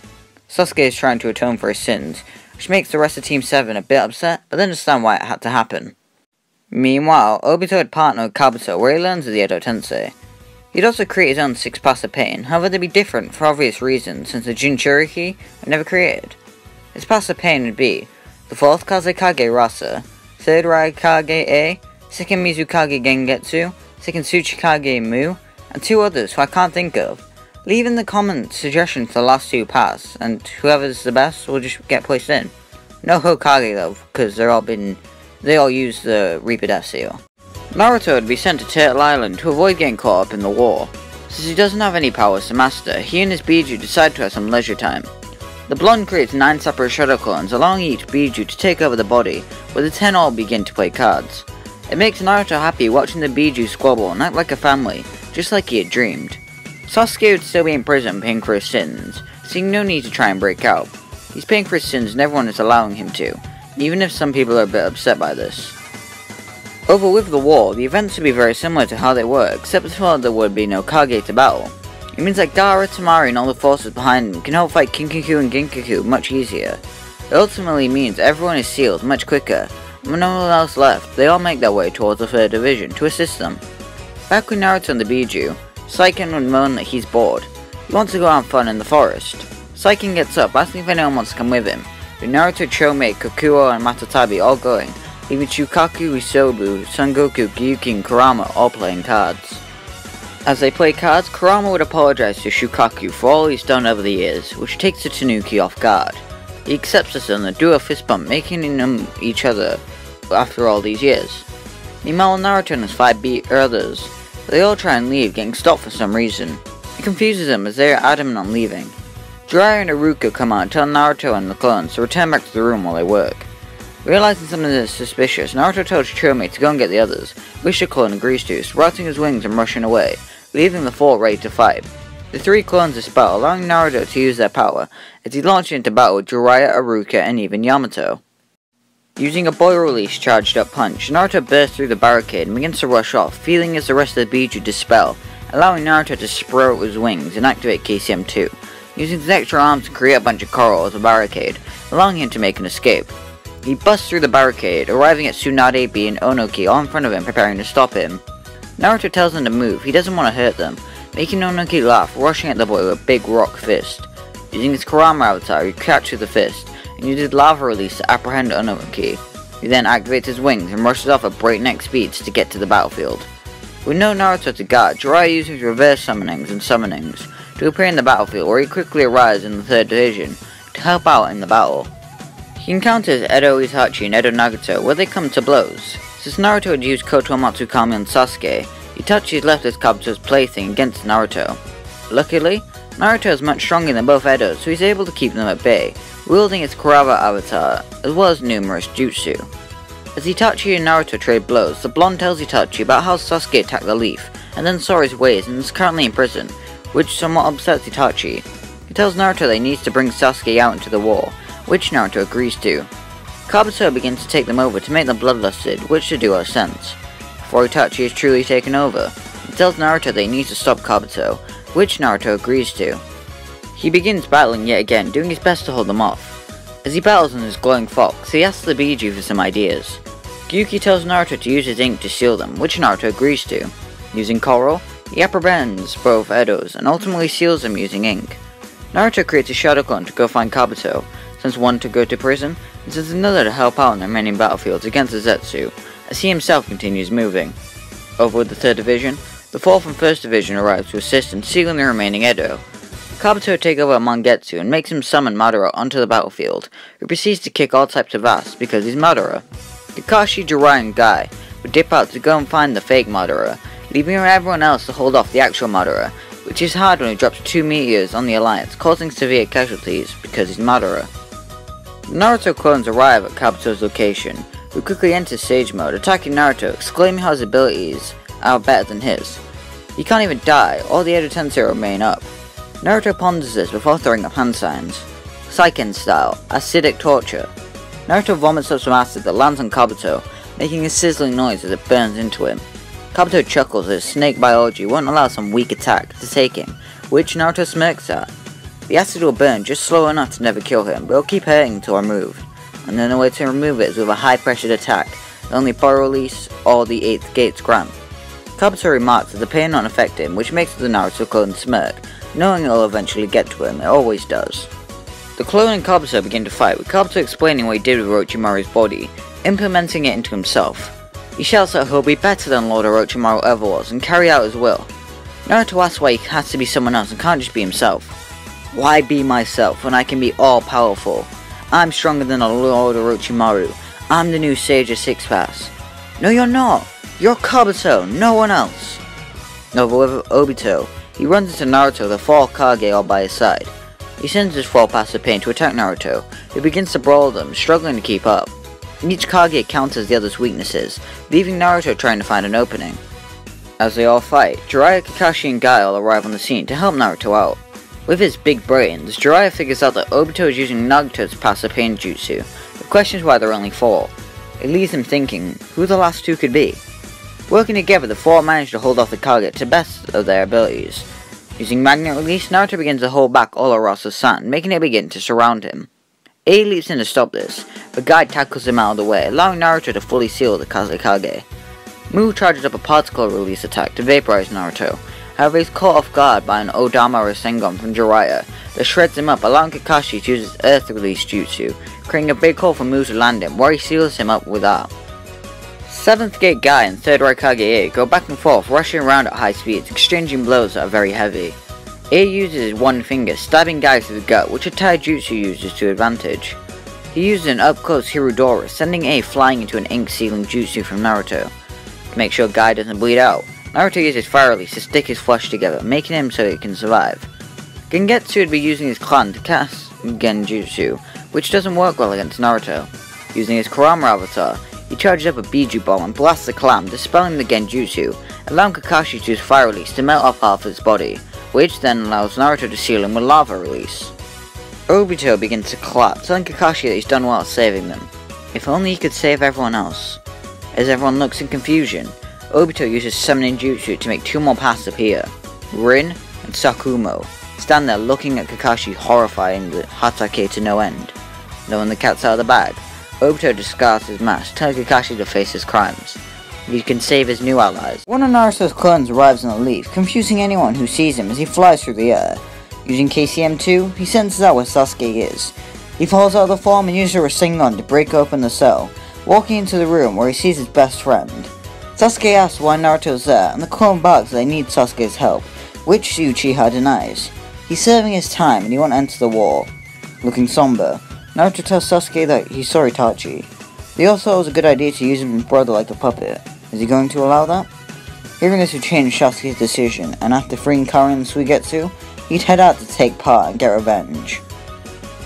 Sasuke is trying to atone for his sins, which makes the rest of Team 7 a bit upset, but they understand why it had to happen. Meanwhile, Obito had partnered with Kabuto, where he learns of the Edo Tensei. He'd also create his own 6 Paths of Pain, however they'd be different for obvious reasons, since the Jinchuriki were never created. His Paths of Pain would be the 4th Kazekage Rasa, 3rd Raikage A, 2nd Mizukage Gengetsu, 2nd Tsuchikage Mu, and 2 others who I can't think of. Leave in the comment suggestions for the last 2 paths, and whoever's the best will just get placed in. No Hokage though, because they all use the Reaper Death Seal. Naruto would be sent to Turtle Island to avoid getting caught up in the war. Since he doesn't have any powers to master, he and his Bijuu decide to have some leisure time. The blonde creates 9 separate shadow clones, allowing each Bijuu to take over the body, where the 10 all begin to play cards. It makes Naruto happy watching the Bijuu squabble and act like a family, just like he had dreamed. Sasuke would still be in prison paying for his sins, seeing no need to try and break out. He's paying for his sins and everyone is allowing him to, even if some people are a bit upset by this. Over with the war, the events would be very similar to how they were, except for there would be no Kage to battle. It means that Gara, Temari and all the forces behind him can help fight Kinkaku and Ginkaku much easier. It ultimately means everyone is sealed much quicker, and with no one else left, they all make their way towards the 3rd Division to assist them. Back with Naruto and the Bijuu, Saikan would moan that he's bored. He wants to go have fun in the forest. Saikan gets up, asking if anyone wants to come with him, with Naruto, Chomei, Kokuo and Matatabi all going, leaving Shukaku, Isobu, Son Goku, Gyuki and Kurama all playing cards. As they play cards, Kurama would apologize to Shukaku for all he's done over the years, which takes the Tanuki off guard. He accepts this and they do a fist bump, making them each other after all these years. Meanwhile, Naruto and his 5 others, they all try and leave, getting stopped for some reason. It confuses them as they are adamant on leaving. Jiraiya and Iruka come out and tell Naruto and the clones to return back to the room while they work. Realizing something is suspicious, Naruto tells Chomei to go and get the others, which the clone agrees to, sprouting his wings and rushing away, leaving the 4 ready to fight. The 3 clones dispel, allowing Naruto to use their power, as he launches into battle with Jiraiya, Iruka, and even Yamato. Using a boil release charged up punch, Naruto bursts through the barricade and begins to rush off, feeling as the rest of the Bijuu dispel, allowing Naruto to sprout his wings and activate KCM2, using his extra arms to create a bunch of coral as a barricade, allowing him to make an escape. He busts through the barricade, arriving at Tsunade B and Onoki all in front of him preparing to stop him. Naruto tells them to move, he doesn't want to hurt them, making Onoki laugh, rushing at the boy with a big rock fist. Using his Kurama avatar, he catches the fist, and uses lava release to apprehend Onoki. He then activates his wings and rushes off at breakneck speeds to get to the battlefield. With no Naruto to guard, Jiraiya uses reverse summonings and summonings to appear in the battlefield, where he quickly arrives in the 3rd Division to help out in the battle. He encounters Edo Itachi and Edo Nagato, where they come to blows. Since Naruto had used Koto Matsukami on Sasuke, Itachi left his Kabuto's plaything against Naruto. Luckily, Naruto is much stronger than both Edos, so he's able to keep them at bay, wielding his Kurama avatar, as well as numerous jutsu. As Itachi and Naruto trade blows, the blonde tells Itachi about how Sasuke attacked the leaf, and then saw his ways and is currently in prison, which somewhat upsets Itachi. He tells Naruto that he needs to bring Sasuke out into the war, which Naruto agrees to. Kabuto begins to take them over to make them bloodlusted, which should do us sense. Before Itachi is truly taken over, he tells Naruto that he needs to stop Kabuto, which Naruto agrees to. He begins battling yet again, doing his best to hold them off. As he battles on his glowing fox, he asks the Bijuu for some ideas. Gyuki tells Naruto to use his ink to seal them, which Naruto agrees to. Using coral, he apprehends both Edos, and ultimately seals them using ink. Naruto creates a shadow clone to go find Kabuto, sends one to go to prison, and sends another to help out on the remaining battlefields against the Zetsu, as he himself continues moving. Over with the 3rd Division, the 4th and 1st Division arrive to assist in sealing the remaining Edo. Kabuto takes over Mangetsu and makes him summon Madara onto the battlefield, who proceeds to kick all types of ass because he's Madara. Kakashi, Jiraiya and Guy would dip out to go and find the fake Madara, leaving everyone else to hold off the actual Madara, which is hard when he drops 2 meteors on the Alliance, causing severe casualties because he's Madara. The Naruto clones arrive at Kabuto's location, who quickly enters Sage Mode, attacking Naruto, exclaiming how his abilities are better than his. He can't even die, all the Edo Tensei remain up. Naruto ponders this before throwing up hand signs. Saikan style, acidic torture. Naruto vomits up some acid that lands on Kabuto, making a sizzling noise as it burns into him. Kabuto chuckles as snake biology won't allow some weak attack to take him, which Naruto smirks at. The acid will burn just slow enough to never kill him, but it'll keep hurting until removed. And then the way to remove it is with a high-pressured attack, that only Power Release or the 8th Gates grant. Kabuto remarks that the pain won't affect him, which makes the Naruto clone smirk, knowing it'll eventually get to him, it always does. The clone and Kabuto begin to fight, with Kabuto explaining what he did with Orochimaru's body, implementing it into himself. He shouts that he'll be better than Lord Orochimaru ever was, and carry out his will. Naruto asks why he has to be someone else and can't just be himself. Why be myself when I can be all-powerful? I'm stronger than a Lord Orochimaru. I'm the new Sage of Six Paths. No, you're not. You're Kabuto, no one else. Over with Obito, he runs into Naruto, the 4th Kage, all by his side. He sends his 4 passive pain to attack Naruto, who begins to brawl them, struggling to keep up. Each Kage counters the other's weaknesses, leaving Naruto trying to find an opening. As they all fight, Jiraiya, Kakashi, and Guy all arrive on the scene to help Naruto out. With his big brains, Jiraiya figures out that Obito is using Nagato's passive pain jutsu, but questions why there are only 4. It leaves him thinking who the last 2 could be. Working together, the 4 manage to hold off the Kage to the best of their abilities. Using Magnet Release, Naruto begins to hold back Oloroso's sand, making it begin to surround him. A leaps in to stop this, but Guy tackles him out of the way, allowing Naruto to fully seal the Kazekage. Mu charges up a particle release attack to vaporize Naruto. However, he's caught off guard by an Odama Rasengan from Jiraiya that shreds him up, allowing Kakashi to use his Earth Release Jutsu, creating a big hole for Mu to land in, where he seals him up with that. 7th Gate Guy and 3rd Raikage A go back and forth, rushing around at high speeds, exchanging blows that are very heavy. A uses his one finger, stabbing Guy through the gut, which a Tai Jutsu uses to advantage. He uses an up-close Hirudora, sending A flying into an ink-sealing jutsu from Naruto. To make sure Guy doesn't bleed out, Naruto uses Fire Release to stick his flesh together, making him so he can survive. Gengetsu would be using his clan to cast Genjutsu, which doesn't work well against Naruto. Using his Kurama avatar, he charges up a Bijuu bomb and blasts the clan, dispelling the Genjutsu, allowing Kakashi to use Fire Release to melt off half his body, which then allows Naruto to seal him with Lava Release. Obito begins to clap, telling Kakashi that he's done well saving them. If only he could save everyone else. As everyone looks in confusion, Obito uses Summoning Jutsu to make 2 more paths appear. Rin and Sakumo stand there looking at Kakashi horrifying the Hatake to no end. Knowing the cat's out of the bag, Obito discards his mask, telling Kakashi to face his crimes. He can save his new allies. One of Naruto's clones arrives on the leaf, confusing anyone who sees him as he flies through the air. Using KCM2, he senses out where Sasuke is. He falls out of the form and uses a Rasengan to break open the cell, walking into the room where he sees his best friend. Sasuke asks why Naruto is there, and the clone barks that they need Sasuke's help, which Uchiha denies. He's serving his time and he won't enter the war. Looking somber, Naruto tells Sasuke that he's sorry Itachi. He also thought it was a good idea to use his brother like a puppet. Is he going to allow that? Hearing this would change Sasuke's decision, and after freeing Karen and Suigetsu, he'd head out to take part and get revenge.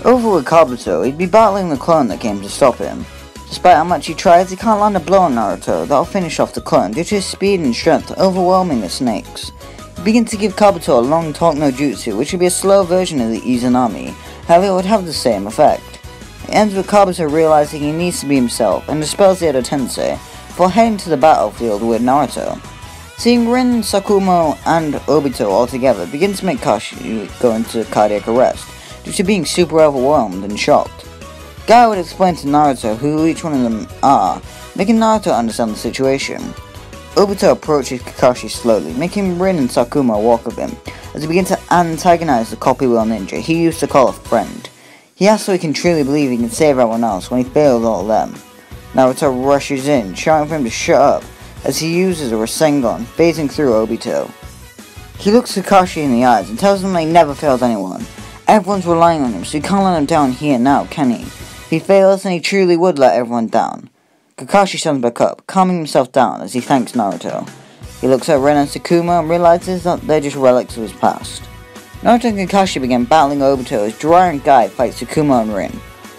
Over with Kabuto, he'd be battling the clone that came to stop him. Despite how much he tries, he can't land a blow on Naruto that'll finish off the clone due to his speed and strength overwhelming the snakes. He begins to give Kabuto a long talk no jutsu, which would be a slow version of the Izanami, however it would have the same effect. It ends with Kabuto realizing he needs to be himself and dispels the Edo Tensei before heading to the battlefield with Naruto. Seeing Rin, Sakumo, and Obito all together begins to make Kashi go into cardiac arrest due to being super overwhelmed and shocked. Gara would explain to Naruto who each one of them are, making Naruto understand the situation. Obito approaches Kakashi slowly, making Rin and Sakumo walk with him, as he begins to antagonize the copy wheel ninja he used to call a friend. He asks so he can truly believe he can save everyone else when he fails all of them. Naruto rushes in, shouting for him to shut up, as he uses a Rasengan, phasing through Obito. He looks Kakashi in the eyes and tells him that he never fails anyone. Everyone's relying on him, so he can't let him down here now, can he? If he fails, then he truly would let everyone down. Kakashi stands back up, calming himself down as he thanks Naruto. He looks at Ren and Sakumo and realizes that they're just relics of his past. Naruto and Kakashi begin battling Obito as Jiraiya and Guy fight Sakumo and Rin.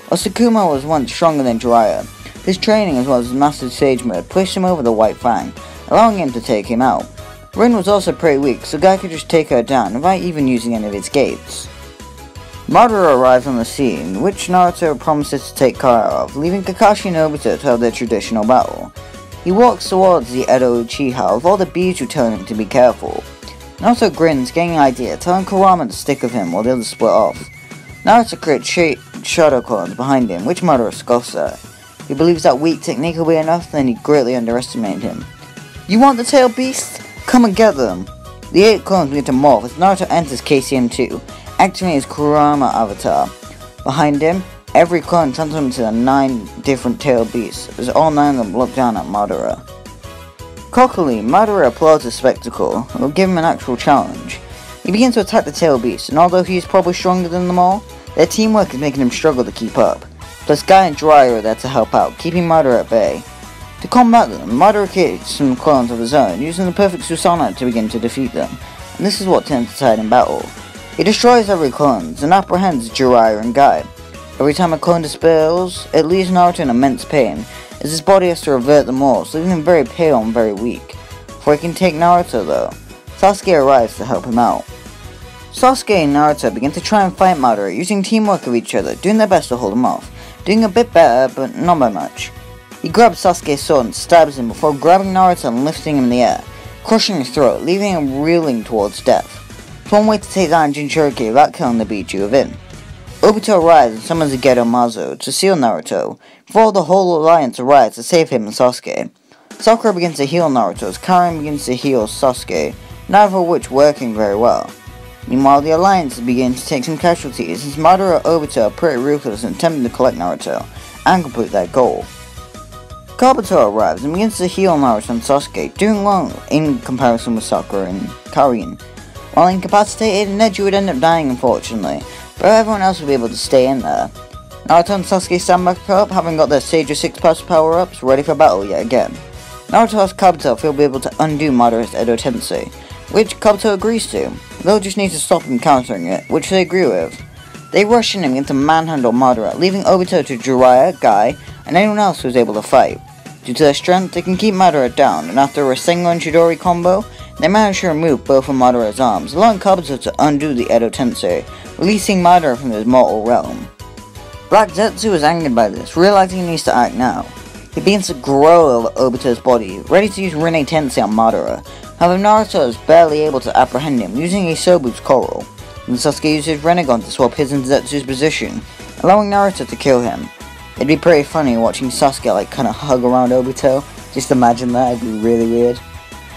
While Shikamaru was once stronger than Jiraiya, his training as well as his master sage mode pushed him over the White Fang, allowing him to take him out. Rin was also pretty weak, so Guy could just take her down without even using any of his gates. Madara arrives on the scene, which Naruto promises to take care of, leaving Kakashi and Obito to have their traditional battle. He walks towards the Edo Uchiha with all the Bijuu telling him to be careful. Naruto grins, getting an idea, telling Kurama to stick with him while the others split off. Naruto creates shadow clones behind him, which Madara scoffs at. He believes that weak technique will be enough, then he greatly underestimated him. "You want the tail beast? Come and get them!" The 8 clones begin to morph as Naruto enters KCM2, activating his Kurama avatar. Behind him, every clone transforms into 9 different tail beasts, as all 9 of them look down at Madara. Cockily, Madara applauds the spectacle, and will give him an actual challenge. He begins to attack the tail beast, and although he is probably stronger than them all, their teamwork is making him struggle to keep up. Plus Guy and Jiraiya are there to help out, keeping Madara at bay. To combat them, Madara creates some clones of his own, using the perfect Susanoo to begin to defeat them, and this is what turns the tide in battle. He destroys every clone, and apprehends Jiraiya and Guy. Every time a clone dispels, it leaves Naruto in immense pain, as his body has to revert them all, leaving him very pale and very weak. Before he can take Naruto though, Sasuke arrives to help him out. Sasuke and Naruto begin to try and fight Madara, using teamwork with each other, doing their best to hold him off, doing a bit better, but not by much. He grabs Sasuke's sword and stabs him before grabbing Naruto and lifting him in the air, crushing his throat, leaving him reeling towards death. It's one way to take down Jinchuriki without killing the Bijuu within. Obito arrives and summons a Gedo Mazo to seal Naruto, before the whole alliance arrives to save him and Sasuke. Sakura begins to heal Naruto as Karen begins to heal Sasuke, neither of which working very well. Meanwhile, the alliance begins to take some casualties, since Madara and Obito are pretty ruthless and attempting to collect Naruto, and complete their goal. Kabuto arrives and begins to heal Naruto and Sasuke, doing well in comparison with Sakura and Karin. While incapacitated, Nedji would end up dying unfortunately, but everyone else will be able to stay in there. Naruto and Sasuke stand back up, having got their Sage of 6 Plus power-ups, ready for battle yet again. Naruto asks Kabuto if he'll be able to undo Madara's Edo Tensei, which Kabuto agrees to. They'll just need to stop him countering it, which they agree with. They rush in and begin to manhandle Madara, leaving Obito to Jiraiya, Guy, and anyone else who is able to fight. Due to their strength, they can keep Madara down, and after a Rasengan Chidori combo, they manage to remove both of Madara's arms, allowing Kabuto to undo the Edo Tensei, releasing Madara from his mortal realm. Black Zetsu is angered by this, realizing he needs to act now. He begins to grow over Obito's body, ready to use Rinne Tensei on Madara. However, Naruto is barely able to apprehend him, using a Sobu's Coral. And Sasuke uses Rinnegan to swap his and Zetsu's position, allowing Naruto to kill him. It'd be pretty funny watching Sasuke kinda hug around Obito. Just imagine that, it'd be really weird.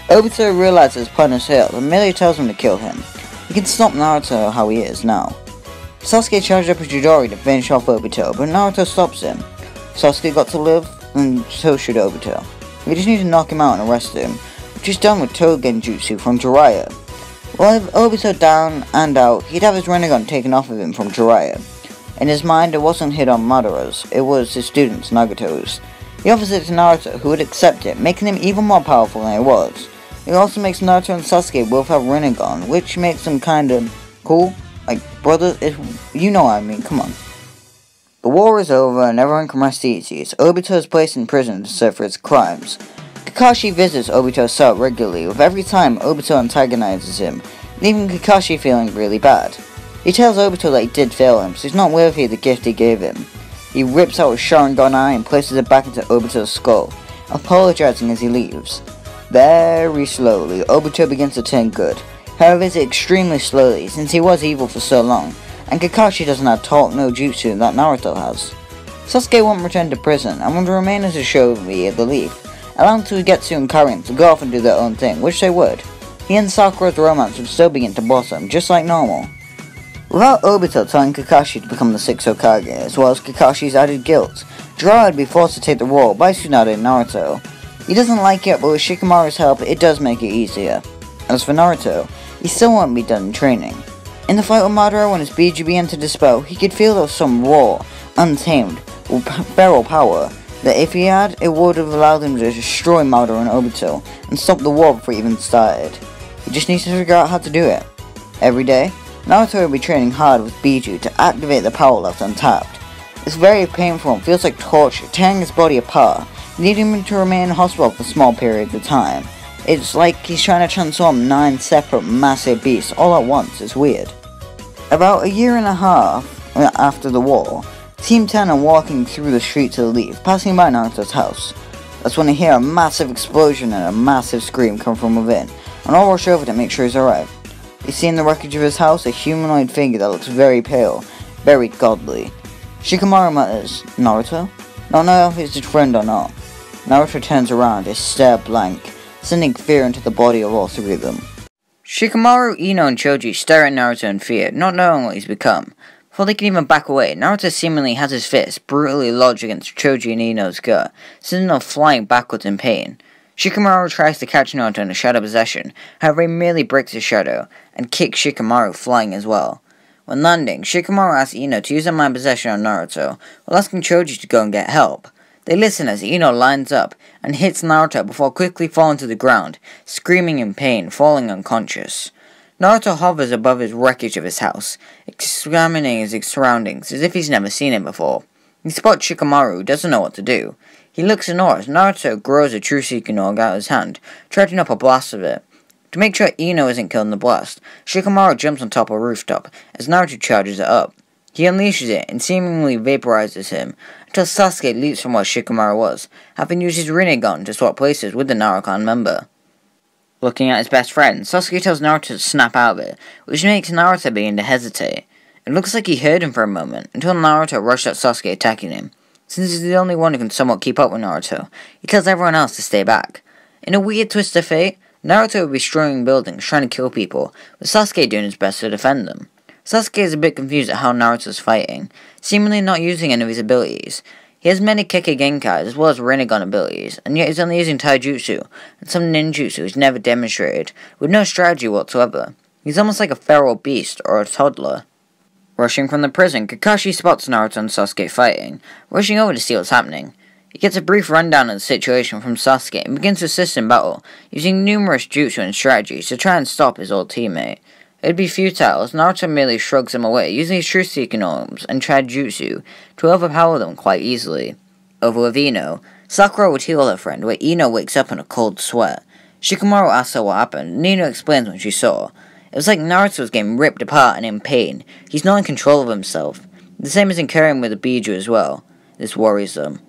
Obito realizes his plan has failed and merely tells him to kill him. He can stop Naruto how he is now. Sasuke charged up a Chidori to finish off Obito, but Naruto stops him. Sasuke got to live, and so should Obito. We just need to knock him out and arrest him, which is done with Togen Jutsu from Jiraiya. While with Obito down and out, he'd have his Rinnegan taken off of him from Jiraiya. In his mind, it wasn't hit on Madara's, it was his student's, Nagato's. He offers it to Naruto, who would accept it, making him even more powerful than he was. It also makes Naruto and Sasuke both have Rinnegan, which makes them kinda cool. Like, brothers, you know what I mean, come on. The war is over and everyone can rest easy, as Obito is placed in prison to serve for his crimes. Kakashi visits Obito's cell regularly, with every time Obito antagonizes him, leaving Kakashi feeling really bad. He tells Obito that he did fail him, so he's not worthy of the gift he gave him. He rips out his Sharingan eye and places it back into Obito's skull, apologizing as he leaves. Very slowly, Obito begins to turn good. However, it's extremely slowly, since he was evil for so long, and Kakashi doesn't have Talk no Jutsu that Naruto has. Sasuke won't return to prison, and will remain as a Shobi of the Leaf, allowing Getsu and Karin to go off and do their own thing, which they would. He and Sakura's romance would still begin to blossom, just like normal. Without Obito telling Kakashi to become the 6th Hokage, as well as Kakashi's added guilt, Jiraiya would be forced to take the role by Tsunade and Naruto. He doesn't like it, but with Shikamaru's help, it does make it easier. As for Naruto, he still won't be done training. In the fight with Madara, when his Bijuu began to dispel, he could feel there was some raw, untamed, feral power, that if he had, it would have allowed him to destroy Madara and Obito, and stop the war before it even started. He just needs to figure out how to do it. Every day, Naruto will be training hard with Bijuu to activate the power left untapped. It's very painful and feels like torture, tearing his body apart, leading him to remain in hospital for small periods of time. It's like he's trying to transform 9 separate massive beasts all at once. It's weird. About a year and a half after the war, Team 10 are walking through the street to leave, passing by Naruto's house. That's when they hear a massive explosion and a massive scream come from within, and all rush over to make sure he's alright. They see in the wreckage of his house a humanoid figure that looks very pale, very godly. Shikamaru mutters, "Naruto?" Not know if he's his friend or not. Naruto turns around, his stare blank, sending fear into the body of all 3 of them. Shikamaru, Ino, and Choji stare at Naruto in fear, not knowing what he's become. Before they can even back away, Naruto seemingly has his fist brutally lodged against Choji and Ino's gut, sending them flying backwards in pain. Shikamaru tries to catch Naruto in a shadow possession, however he merely breaks his shadow, and kicks Shikamaru flying as well. When landing, Shikamaru asks Ino to use her mind possession on Naruto, while asking Choji to go and get help. They listen as Ino lines up and hits Naruto before quickly falling to the ground, screaming in pain, falling unconscious. Naruto hovers above his wreckage of his house, examining his surroundings as if he's never seen it before. He spots Shikamaru, who doesn't know what to do. He looks in awe as Naruto grows a true Saikan orb out of his hand, charging up a blast of it. To make sure Ino isn't killed in the blast, Shikamaru jumps on top of a rooftop as Naruto charges it up. He unleashes it and seemingly vaporizes him, until Sasuke leaps from where Shikamaru was, having used his Rinnegan to swap places with the Naruto member. Looking at his best friend, Sasuke tells Naruto to snap out of it, which makes Naruto begin to hesitate. It looks like he heard him for a moment, until Naruto rushed at Sasuke attacking him. Since he's the only one who can somewhat keep up with Naruto, he tells everyone else to stay back. In a weird twist of fate, Naruto will be destroying buildings trying to kill people, with Sasuke doing his best to defend them. Sasuke is a bit confused at how Naruto's fighting, seemingly not using any of his abilities. He has many Kekagenkai as well as Rinnegan abilities, and yet he's only using Taijutsu and some ninjutsu he's never demonstrated, with no strategy whatsoever. He's almost like a feral beast or a toddler. Rushing from the prison, Kakashi spots Naruto and Sasuke fighting, rushing over to see what's happening. He gets a brief rundown of the situation from Sasuke and begins to assist in battle, using numerous jutsu and strategies to try and stop his old teammate. It would be futile as Naruto merely shrugs him away, using his true Saikan orbs and Taijutsu to overpower them quite easily. Over with Ino, Sakura would heal her friend, where Ino wakes up in a cold sweat. Shikamaru asks her what happened, and Ino explains what she saw. It was like Naruto was getting ripped apart and in pain. He's not in control of himself. The same is occurring with the Bijuu as well. This worries them.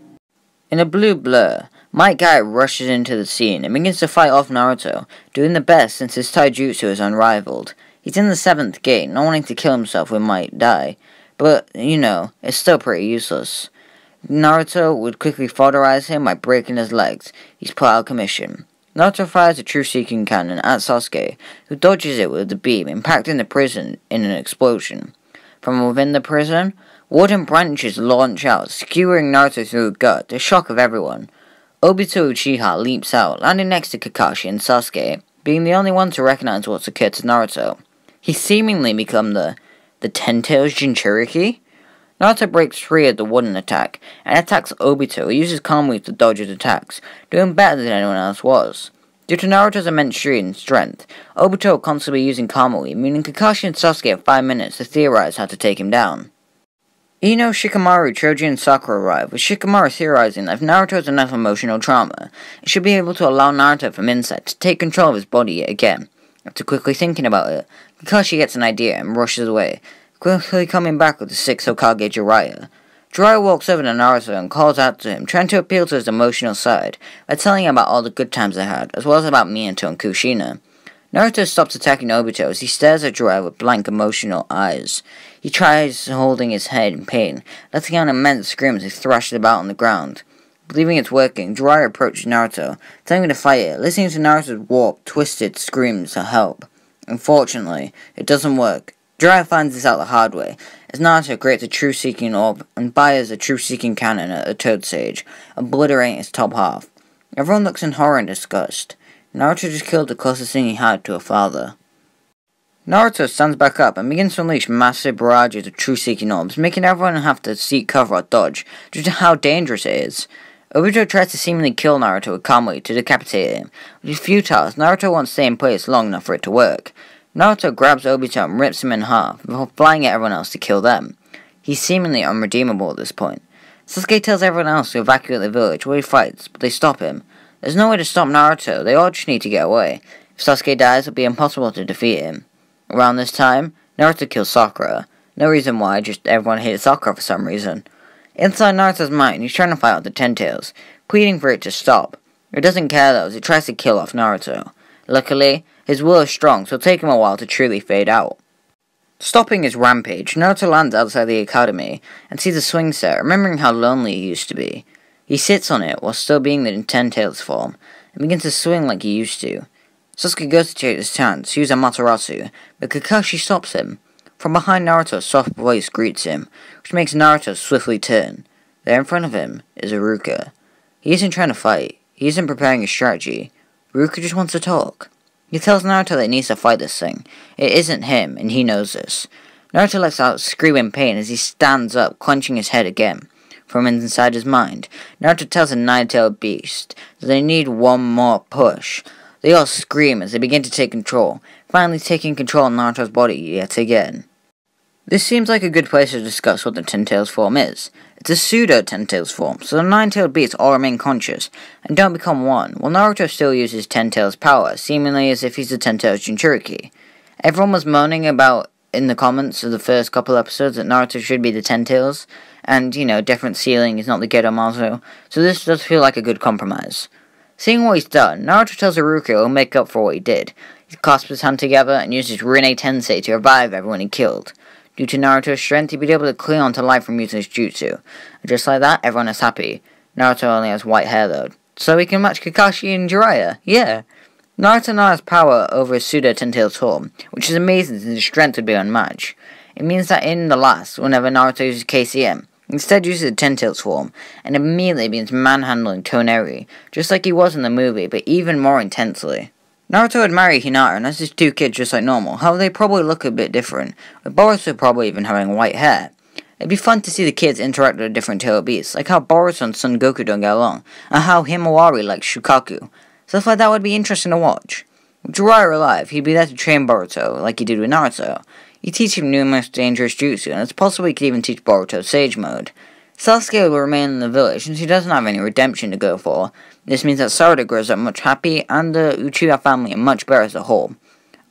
In a blue blur, Might Guy rushes into the scene and begins to fight off Naruto, doing the best since his Taijutsu is unrivaled. He's in the 7th gate, not wanting to kill himself when Might die, but, it's still pretty useless. Naruto would quickly foderize him by breaking his legs. He's put out of commission. Naruto fires a true Saikan cannon at Sasuke, who dodges it with the beam, impacting the prison in an explosion. From within the prison, wooden branches launch out, skewering Naruto through the gut, to the shock of everyone. Obito Uchiha leaps out, landing next to Kakashi and Sasuke, being the only one to recognize what's occurred to Naruto. He's seemingly become the Ten-Tails Jinchuriki? Naruto breaks free of the wooden attack, and attacks Obito, who uses Calm Wave to dodge his attacks, doing better than anyone else was. Due to Naruto's immense street and strength, Obito will constantly be using Calm Wave, meaning Kakashi and Sasuke have 5 minutes to theorize how to take him down. Ino, Shikamaru, Choji, and Sakura arrive, with Shikamaru theorizing that if Naruto has enough emotional trauma, it should be able to allow Naruto from inside to take control of his body yet again. After quickly thinking about it, Kakashi gets an idea and rushes away, quickly coming back with the 6th Hokage Jiraiya. Jiraiya walks over to Naruto and calls out to him, trying to appeal to his emotional side by telling him about all the good times they had, as well as about Minato and Kushina. Naruto stops attacking Obito as he stares at Jiraiya with blank emotional eyes. He tries holding his head in pain, letting out an immense scream as he thrashes about on the ground. Believing it's working, Jiraiya approaches Naruto, telling him to fight it, listening to Naruto's warped, twisted screams for help. Unfortunately, it doesn't work. Jiraiya finds this out the hard way, as Naruto creates a true Saikan orb and fires a true Saikan cannon at the Toad Sage, obliterating its top half. Everyone looks in horror and disgust. Naruto just killed the closest thing he had to a father. Naruto stands back up and begins to unleash massive barrages of true Saikan orbs, making everyone have to seek cover or dodge, due to how dangerous it is. Obito tries to seemingly kill Naruto with Calm Wave to decapitate him, which is futile as Naruto won't stay in place long enough for it to work. Naruto grabs Obito and rips him in half, before flying at everyone else to kill them. He's seemingly unredeemable at this point. Sasuke tells everyone else to evacuate the village where he fights, but they stop him. There's no way to stop Naruto, they all just need to get away. If Sasuke dies, it'll be impossible to defeat him. Around this time, Naruto kills Sakura. No reason why, just everyone hates Sakura for some reason. Inside Naruto's mind, he's trying to fight out the Ten Tails, pleading for it to stop. He doesn't care though, as he tries to kill off Naruto. Luckily, his will is strong, so it'll take him a while to truly fade out. Stopping his rampage, Naruto lands outside the academy and sees a swing set, remembering how lonely he used to be. He sits on it while still being in Ten Tails form, and begins to swing like he used to. Sasuke goes to take his chance, use Amaterasu, but Kakashi stops him. From behind Naruto, a soft voice greets him, which makes Naruto swiftly turn. There in front of him is Iruka. He isn't trying to fight, he isn't preparing a strategy. Iruka just wants to talk. He tells Naruto that he needs to fight this thing. It isn't him, and he knows this. Naruto lets out a scream in pain as he stands up, clenching his head again. From inside his mind, Naruto tells the nine-tailed beast that they need one more push. They all scream as they begin to take control, finally taking control of Naruto's body yet again. This seems like a good place to discuss what the Ten Tails form is. It's a pseudo-Ten Tails form, so the nine-tailed beasts all remain conscious, and don't become one, while Naruto still uses Ten Tails power, seemingly as if he's the Ten Tails Jinchuriki. Everyone was moaning about, in the comments of the first couple episodes, that Naruto should be the Ten Tails, and, different ceiling is not the Gedomazo, so this does feel like a good compromise. Seeing what he's done, Naruto tells Iruka he'll make up for what he did. He clasps his hand together and uses Rinne Tensei to revive everyone he killed. Due to Naruto's strength, he'd be able to cling on to life from using his jutsu. And just like that, everyone is happy. Naruto only has white hair though, so he can match Kakashi and Jiraiya. Yeah! Naruto now has power over his pseudo Ten Tails form, which is amazing since his strength would be unmatched. It means that in the last, whenever Naruto uses KCM, he instead uses the Ten Tails form, and immediately begins manhandling Toneri, just like he was in the movie, but even more intensely. Naruto would marry Hinata and has his two kids just like normal, however they probably look a bit different, with Boruto probably even having white hair. It'd be fun to see the kids interact with different tailed beasts, like how Boruto and Son Goku don't get along, and how Himawari likes Shukaku. Stuff like that would be interesting to watch. With Jiraiya alive, he'd be there to train Boruto, like he did with Naruto. He'd teach him numerous dangerous jutsu, and it's possible he could even teach Boruto Sage Mode. Sasuke will remain in the village since he doesn't have any redemption to go for. This means that Sarada grows up much happy, and the Uchiha family are much better as a whole.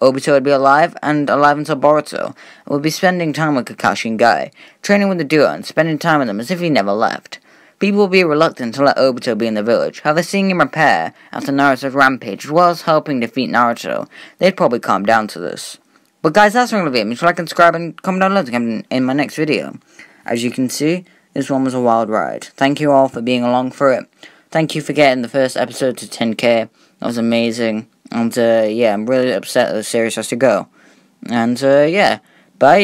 Obito would be alive, and alive until Boruto, and would be spending time with Kakashi and Guy, training with the duo and spending time with them as if he never left. People will be reluctant to let Obito be in the village, however seeing him repair after Naruto's rampage as well as helping defeat Naruto, they'd probably calm down to this. But guys, that's all of it. Make sure to like and subscribe and comment down below to come in my next video. As you can see, this one was a wild ride. Thank you all for being along for it. Thank you for getting the first episode to 10k. That was amazing. And, yeah, I'm really upset that the series has to go. And, yeah, bye!